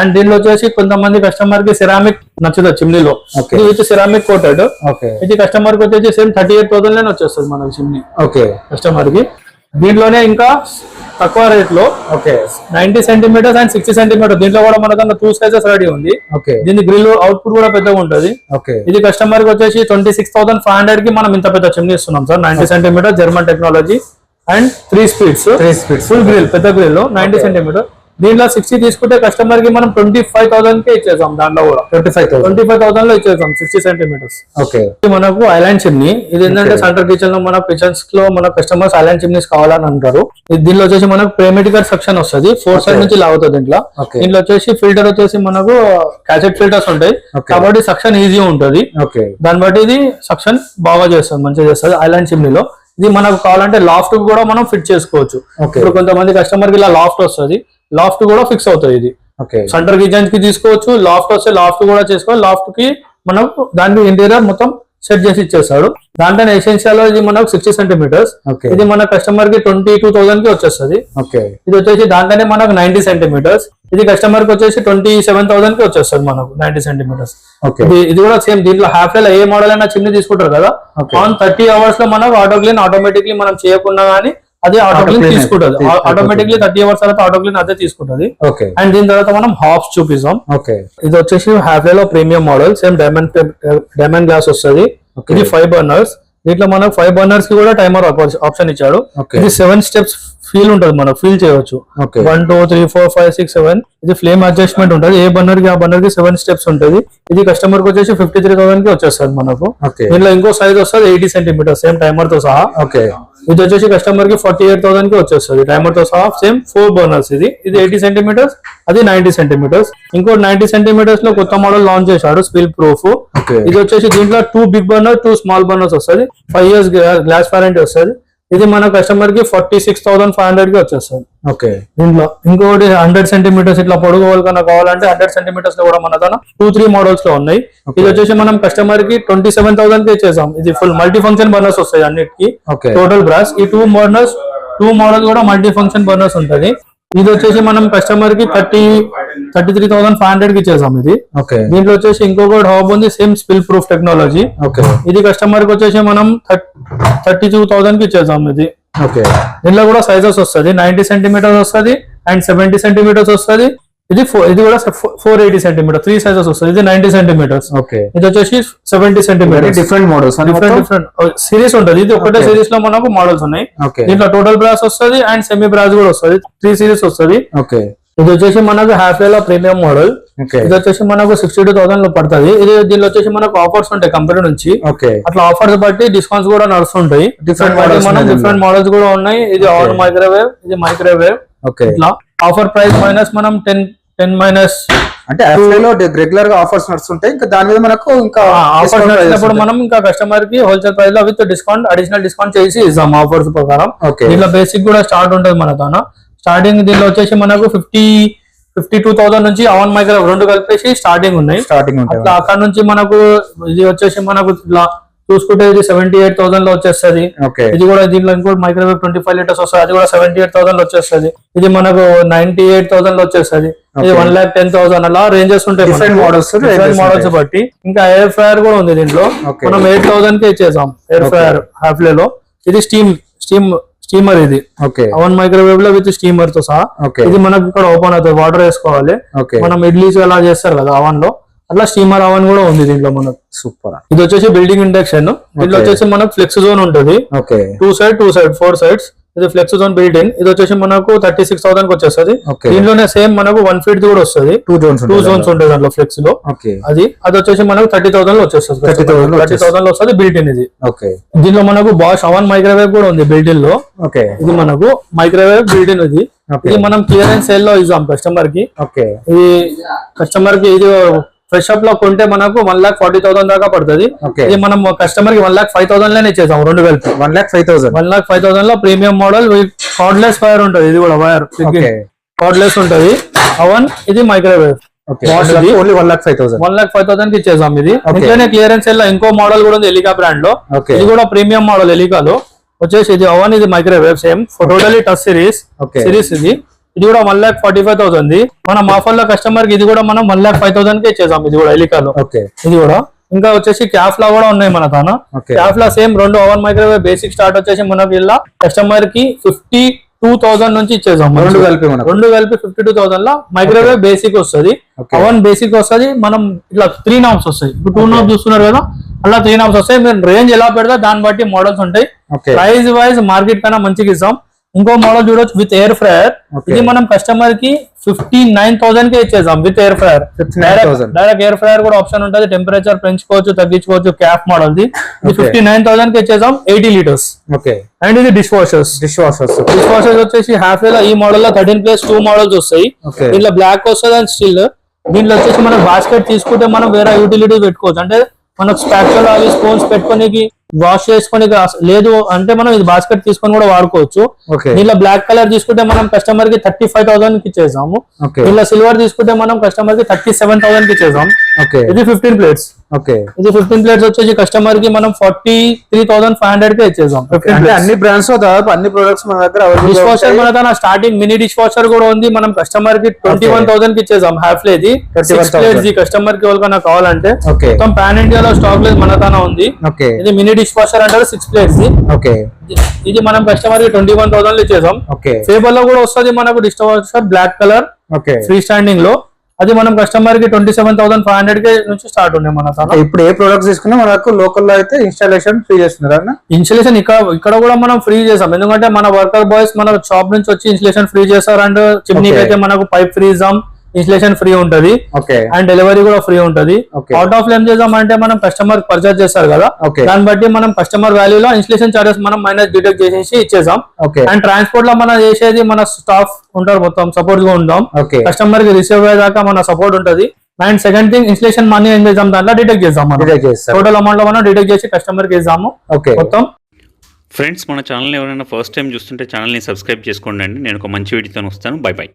అండ్ దీనిలో వచ్చేసి కొంతమంది కస్టమర్ కి సిరామిక్ నచ్చుతుంది చిమ్నీలో. ఇది విత్ సిరామిక్ కోటెడ్. ఇది కస్టమర్ కి వచ్చేసి సేమ్ 38,000 లోనే వచ్చేస్తుంది మనకి చిమ్నీ కస్టమర్ కి. దీంట్లోనే ఇంకా తక్కువ రేట్ లో 90 సెంటీమీటర్స్ అండ్ 60 సెంటీమీటర్. దీంట్లో కూడా మన దగ్గర 2 సైజెస్ రెడీ ఉంది. దీని గ్రిల్ అవుట్పుట్ కూడా పెద్దగా ఉంటుంది. ఇది కస్టమర్ కి వచ్చేసి 26,500 కి మనం ఇంత పెద్ద చిమ్నీ ఇస్తున్నాం sir. 90 centimetre German technology and 3 speeds full grill, పెద్ద గ్రిల్ 90 సెంటీమీటర్. దీంట్లో 60 తీసుకుంటే కస్టమర్ కి మనం 25,000 కే ఇచ్చేసాం. దాంట్లో కూడా 25,000 లో ఇచ్చేసాం 60 సెంటీమీటర్స్. మనకు ఐలాండ్ చిమ్నీ. ఇది ఏంటంటే సెంటర్ కిచెన్ లో మన కిచెన్స్ లో మన కస్టమర్స్ ఐలాండ్ చిమ్నీస్ కావాలని అంటారు. దీనిలో వచ్చేసి మనకు ప్రేమేటికర్ సెక్షన్ వస్తుంది. 4 సైడ్ నుంచి లాగుతుంది. దీంట్లో వచ్చేసి ఫిల్టర్ వచ్చేసి మనకు క్యాసెట్ ఫిల్టర్స్ ఉంటాయి కాబట్టి సక్షన్ ఈజీ ఉంటుంది. దాన్ని బట్టి ఇది సక్షన్ బాగా చేస్తుంది, మంచిగా చేస్తుంది ఐలాండ్ చిమ్నీలో. ఇది మనకు కావాలంటే లాఫ్ట్ కూడా మనం ఫిట్ చేసుకోవచ్చు. ఇప్పుడు కొంతమంది కస్టమర్ కి ఇలా లాఫ్ట్ వస్తుంది, లాఫ్ట్ కూడా ఫిక్స్ అవుతుంది. ఇది సెంటర్ కిచెన్ కి తీసుకోవచ్చు. లాఫ్ట్ వస్తే లాఫ్ట్ కూడా చేసుకోవాలి. లాఫ్ట్ కి మనం దానికి ఇంటీరియర్ మొత్తం సెట్ చేసి ఇచ్చేస్తాడు. దాంట్లో ఎసెన్షియల్ ఇది మనకు 60 సెంటీమీటర్స్. ఇది మన కస్టమర్ కి 22,000 కి వచ్చేస్తుంది. ఇది వచ్చేసి దాంట్లోనే మనకు 90 సెంటీమీటర్స్. ఇది కస్టమర్ కి వచ్చేసి 27,000 కి వచ్చేస్తుంది మనకు 90 సెంటీమీటర్స్. ఇది కూడా సేమ్. దీంట్లో హాఫ్ లైల్ ఏ మోడల్ అయినా చిమ్నీ తీసుకుంటారు కదా, ఆన్ 30 అవర్స్ లో మనకు ఆటో క్లీన్ ఆటోమేటిక్లీ మనం చేయకుండా గానీ అదే ఆటో క్లీన్ తీసుకుంటది. ఆటోమేటిక్లీ 30 అవర్స్ తర్వాత ఆటో క్లీన్ అదే తీసుకుంటది. అండ్ దీని తర్వాత మనం హాఫ్స్ చూపిస్తాం. ఇది వచ్చేసి హాఫ్ లో premium model same diamond glass వస్తుంది. ఇది 5 బర్నర్స్. దీంట్లో మనకు 5 బర్నర్స్ కి కూడా టైమర్ ఆప్షన్ ఇచ్చాడు. ఇది 7 స్టెప్స్ ఫీల్ ఉంటుంది, మనం ఫీల్ చేయవచ్చు. 1 2 3 4 5 6 7. ఇది ఫ్లేమ్ అడ్జస్ట్మెంట్ ఉంటుంది. ఏ బర్నర్ కి ఆ బర్నర్ కి 7 స్టెప్స్ ఉంటుంది. ఇది కస్టమర్ కి వచ్చేసి 53,000 కి వచ్చేస్తుంది మనకు. దీంట్లో ఇంకో సైజ్ వస్తుంది 80 సెంటీమీటర్ సేమ్ టైమర్ తో సహా. ఇది వచ్చేసి కస్టమర్ కి 48,000 కి వచ్చేస్తుంది టైమర్ తో సహా. Same 4 burners. ఇది 80 సెంటీమీటర్స్, అది 90 సెంటీమీటర్స్. ఇంకో 90 సెంటీమీటర్స్ లో కొత్త మోడల్ లాంచ్ చేశాడు స్పిల్ ప్రూఫ్. ఇది వచ్చేసి దీంట్లో 2 బిగ్ బర్నర్ 2 స్మాల్ బర్నర్స్ వస్తుంది. 5 years గ్లాస్ వారంటీ వస్తుంది. ఇది మన కస్టమర్ కి 46,500 కి వచ్చేస్తుంది. దీంట్లో ఇంకోటి 100 సెంటీమీటర్స్ ఇట్లా పొడుగు కన్నా కావాలంటే 100 సెంటీమీటర్స్ లో కూడా మన దగ్గర 2-3 మోడల్స్ లో ఉన్నాయి. ఇది వచ్చేసి మనం కస్టమర్ కి 27,000 కి ఇచ్చేసాం. ఇది ఫుల్ మల్టీ ఫంక్షన్ బర్నర్స్ వస్తాయి అన్నిటికి టోటల్ బ్రాస్. ఈ 2 మోడల్స్ కూడా మల్టీ ఫంక్షన్ బర్నర్స్ ఉంటుంది. ఇది వచ్చేసి మనం కస్టమర్ కి 33,500 కి ఇచ్చేసాం. ఇది దీంట్లో వచ్చేసి ఇంకొకటి హాబ్ ఉంది సేమ్ స్పిల్ ప్రూఫ్ టెక్నాలజీ. ఇది కస్టమర్ కి వచ్చేసి మనం 32,000 కి ఇచ్చేసాం. ఇది దీంట్లో కూడా సైజెస్ వస్తుంది. 90 సెంటీమీటర్స్ వస్తుంది అండ్ 70 సెంటీమీటర్స్ వస్తుంది. ఇది కూడా 480 సెంటీమీటర్ 3 సైజెస్ వస్తుంది. ఇది 90 సెంటీమీటర్స్. ఇది వచ్చేసి 70 centimetre. Different models different series ఉంటుంది. ఇది ఒకటే సిరీస్ లో మనకు మోడల్స్ ఉన్నాయి. దీంట్లో టోటల్ బ్రాస్ వస్తుంది అండ్ సెమీ బ్రాస్ కూడా వస్తుంది. 3 సిరీస్ వస్తుంది. ఇది వచ్చేసి మనకు హాఫ్ లో ప్రీమియం మోడల్. ఇది వచ్చేసి మనకు 62,000 లో పడుతుంది. ఇది దీనిలో వచ్చేసి మనకు ఆఫర్స్ ఉంటాయి కంపెనీ నుంచి. అట్లా ఆఫర్స్ బట్టి డిస్కౌంట్స్ కూడా నడుస్తుంటాయి. డిఫరెంట్ మోడల్స్ కూడా ఉన్నాయి. ఇది ఆన్ మైక్రోవేవ్, ఇది మైక్రోవేవ్. ఇట్లా ఆఫర్ ప్రైస్ మైనస్ మనం 10 మైనస్ అంటే రెగ్యులర్ గా ఆఫర్స్ నడుస్తుంటాయి. ఇంకా దాని మీద మనకు ఇంకా ఆఫర్స్ నడిచినప్పుడు మనం ఇంకా కస్టమర్ కి హోల్సేల్ ప్రైస్ లో విత్ డిస్కౌంట్ అడిషనల్ డిస్కౌంట్ చేసి ఇస్తాం ఆఫర్స్ ప్రకారం. దీంట్లో బేసిక్ కూడా స్టార్ట్ ఉంటుంది మన తన. స్టార్టింగ్ దీనిలో వచ్చేసి మనకు 52,000 నుంచి ఆన్ మైక్రో 2 కలిపేసి స్టార్టింగ్ ఉన్నాయి. అట్లా అక్కడ నుంచి మనకు ఇది వచ్చేసి మనకు ఇట్లా చూసుకుంటే ఇది 78,000 లో వచ్చేస్తుంది. ఓకే ఇది కూడా దీంట్లో ఇంకోటి మైక్రోవేవ్ 25 లీటర్స్ వస్తుంది, అది కూడా 78,000 లో వచ్చేస్తుంది. ఇది మనకు 98,000 లో వచ్చేస్తుంది. ఇది 1,10,000 అలా రేంజెస్ ఉంటాయి Different models, ranges మోడల్స్ బట్టి. ఇంకా ఎయిర్ ఫ్రైయర్ కూడా ఉంది దీంట్లో. Okay. మనం 8,000 కి ఇచ్చేసాం ఎయిర్ ఫ్రైయర్ హాఫ్లే లో. ఇది స్టీమర్ ఇది ఓకే అవన్ మైక్రోవేవ్ లో విత్ స్టీమర్ తో సహా. Okay. ఇది మనకు ఇక్కడ ఓపెన్ అవుతుంది, వాటర్ వేసుకోవాలి. ఓకే మనం ఇడ్లీస్ ఎలా చేస్తారు కదా అవన్ లో, అట్లా స్టీమర్ అవన్ కూడా ఉంది దీంట్లో మనకు. సూపర్. ఇది వచ్చేసి బిల్డింగ్ ఇండక్షన్. దీంట్లో వచ్చేసి మనకు ఫ్లెక్స్ జోన్ ఉంటుంది, ఓకే టూ సైడ్ 4 సైడ్స్. ఇది ఫ్లెక్స్ జోన్ బిల్ట్ ఇన్. ఇది వచ్చేసి మనకు 36,000 కి వచ్చేస్తుంది. Okay. దీంట్లోనే సేమ్ మనకు 1 feet కూడా వస్తుంది. 2 zones 2 zones ఉంటాయి దాంట్లో ఫ్లెక్స్ లో. ఓకే అది వచ్చేసి మనకు 30,000 లో వచ్చేస్తుంది. 30,000 లో వస్తుంది బిల్ట్ ఇన్ ఇది. ఓకే దీనిలో మనకు బాష్ అవన్ మైక్రోవేవ్ కూడా ఉంది బిల్ట్ ఇన్ లో. ఓకే ఇది మనకు మైక్రోవేవ్ బిల్ట్ ఇన్ ఇది. Okay. ఇది మనం క్లియరెన్స్ సేల్ లో ఇద్దాం కస్టమర్ కి. ఓకే ఇది కస్టమర్ కి ఇది ఫ్రెష్ అప్ లో కొంటే మనకు 1,40,000 దాకా పడుతుంది. Okay. ఇది మనం కస్టమర్ కి 1,05,000 లోనే ఇచ్చేసాం రెండు కలిపి. 1,05,000 1,05,000 లో ప్రీమియం మోడల్ కార్డ్లెస్ వైర్ ఉంటుంది. ఇది కూడా వైర్ ఓకే కార్డ్లెస్ ఉంటుంది. అవన్ ఇది మైక్రోవేవ్ ఓకే ఓన్లీ 1,05,000 1,05,000 కి ఇచ్చేసాం. ఇది Okay. ఇంట్లోనే క్లియరెన్స్ సేల్ లో ఇంకో మోడల్ కూడా ఉంది ఎలికా బ్రాండ్ లో. Okay. ఇది కూడా ప్రీమియం మోడల్ ఎలికాలో వచ్చేసి ఇది అవన్ ఇది microwave same totally touch series. Okay. Series ఇది కూడా 1,45,000. మనం ఆఫర్ లో కస్టమర్ కి ఇది కూడా మనం 1,05,000 కి ఇచ్చేసాం. ఇది కూడా ఎలికాలో ఓకే ఇది కూడా. ఇంకా వచ్చేసి క్యాఫ్ లా కూడా ఉన్నాయి మన తాన. Okay. క్యాఫ్ లా సేమ్ రెండు అవన్ మైక్రోవేవ్ బేసిక్ స్టార్ట్ వచ్చేసి మనకి ఇలా కస్టమర్ కి 52,000 నుంచి ఇచ్చేసాం. రెండు కలిపి మనకు. రెండు కలిపి 52,000 లో మైక్రోవేవ్ బేసిక్ వస్తుంది. Okay. అవన్ బేసిక్ వస్తుంది. మనం ఇట్లా 3 knobs వస్తాయి. ఇప్పుడు 2 knobs చూస్తున్నారు కదా, అలా 3 knobs వస్తాయి. మీరు రేంజ్ ఎలా పెడతా దాన్ని బట్టి మోడల్స్ ఉంటాయి. Okay. ప్రైస్ వైజ్ మార్కెట్ కన్నా మంచిగా ఇస్తాం. ఇంకో మోడల్ చూడొచ్చు విత్ ఎయిర్ ఫ్రైయర్. Okay. ఇది మనం కస్టమర్ కి 59,000 కే ఇచ్చేసాం with air fryer. 59,000 direct air fryer కూడా ఆప్షన్ ఉంటుంది. టెంపరేచర్ పెంచుకోవచ్చు తగ్గించుకోవచ్చు. Cap model the. ఇది Okay. 59,000 కి ఇచ్చేసాం 80 లీటర్స్. ఓకే అండ్ ఇది డిష్ వాషర్స్. డిష్ వాషర్స్ వచ్చేసి హాఫ్ లో ఈ మోడల్ లో 13+2 మోడల్స్ వస్తాయి. Okay. దీంట్లో బ్లాక్ వస్తుంది అండ్ స్టిల్. దీంట్లో వచ్చేసి మనం బాస్కెట్ తీసుకుంటే మనం వేరే యూటిలిటీ పెట్టుకోవచ్చు. అంటే మనకు స్పాచులా అవి స్పూన్స్ పెట్టుకోనికి వాష్ చేసుకొని లేదు అంటే మనం ఇది బాస్కెట్ తీసుకొని కూడా వాడుకోవచ్చు. ఓకే దీనిలో బ్లాక్ కలర్ తీసుకుంటే మనం కస్టమర్ కి 35,000 కి ఇచ్చేసాము. ఓకే దీనిలో సిల్వర్ తీసుకుంటే మనం కస్టమర్ కి 37,000 కి ఇచ్చేసాం. ఓకే ఇది 15 ప్లేట్స్. ఓకే ఇది 15 ప్లేట్స్ వచ్చేసి కస్టమర్ కి మనం 43,500 కి ఇచ్చేసాం. అంటే అన్ని బ్రాండ్స్ లో దాదాపు అన్ని ప్రొడక్ట్స్ మన దగ్గర డిష్ అవైలబుల్ వాషర్ మన దగ్గర స్టార్టింగ్ మినీ డిష్ వాషర్ కూడా ఉంది. మనం కస్టమర్ కి 21,000 కి ఇచ్చేసాం హాఫ్ లేది. 21,000 కస్టమర్ కి ఎవరికైనా కావాలంటే ఓకే మొత్తం పాన్ ఇండియా లో స్టాక్ లేదు మన తన ఉంది. ఓకే ఇది మినీ డిష్ వాషర్ అంటారు 6 ప్లేట్స్. ఓకే ఇది మనం కస్టమర్ కి 21,000 లో ఇచ్చేసాం. ఓకే ఫేబర్ లో కూడా వస్తుంది మనకు dish washer black colour okay free standing లో. అది మనం కస్టమర్ కి 27,500 కి నుంచి స్టార్ట్ ఉన్నాయి మన తన. ఇప్పుడు ఏ ప్రొడక్ట్స్ తీసుకున్నా మనకు లోకల్ లో అయితే ఇన్స్టాలేషన్ ఫ్రీ చేస్తున్నారు అన్న. ఇన్స్టలేషన్ ఇక్కడ కూడా మనం ఫ్రీ చేసాం. ఎందుకంటే మన వర్కర్ బాయ్స్ మన షాప్ నుంచి వచ్చి ఇన్స్టలేషన్ ఫ్రీ చేస్తారు. అండ్ చిమ్నీకి Okay. అయితే మనకు పైప్ ఫ్రీ ఇద్దాం, ఇన్స్టలేషన్ ఫ్రీ ఉంటది ఓకే అండ్ డెలివరీ కూడా ఫ్రీ ఉంటది. Okay. అవుట్ ఆఫ్ ఏం చేద్దాం అంటే మనం కస్టమర్ పర్చేస్ చేస్తారు కదా, Okay. దాన్ని బట్టి మనం కస్టమర్ వాల్యూ లో ఇన్స్టలేషన్ చార్జెస్ మనం మైనస్ డిడక్ట్ చేసేసి ఇచ్చేసాం. ఓకే అండ్ ట్రాన్స్పోర్ట్ లో మనం చేసేది మన స్టాఫ్ ఉంటారు, మొత్తం సపోర్ట్ గా ఉంటాం. ఓకే కస్టమర్ కి రిసీవ్ అయ్యేదాకా మన సపోర్ట్ ఉంటది. And second thing installation money ఏం చేద్దాం దాంట్లో డిడక్ట్ చేద్దాం. మనం Detect చేస్తారు. టోటల్ అమౌంట్ లో మనం డిడక్ట్ చేసి కస్టమర్ కి ఇద్దాము ఓకే మొత్తం. ఫ్రెండ్స్ మన ఛానల్ని ఎవరైనా ఫస్ట్ టైం చూస్తుంటే ఛానల్ని సబ్స్క్రైబ్ చేసుకోండి అండి. నేను ఒక మంచి వీడియోతో వస్తాను. By by.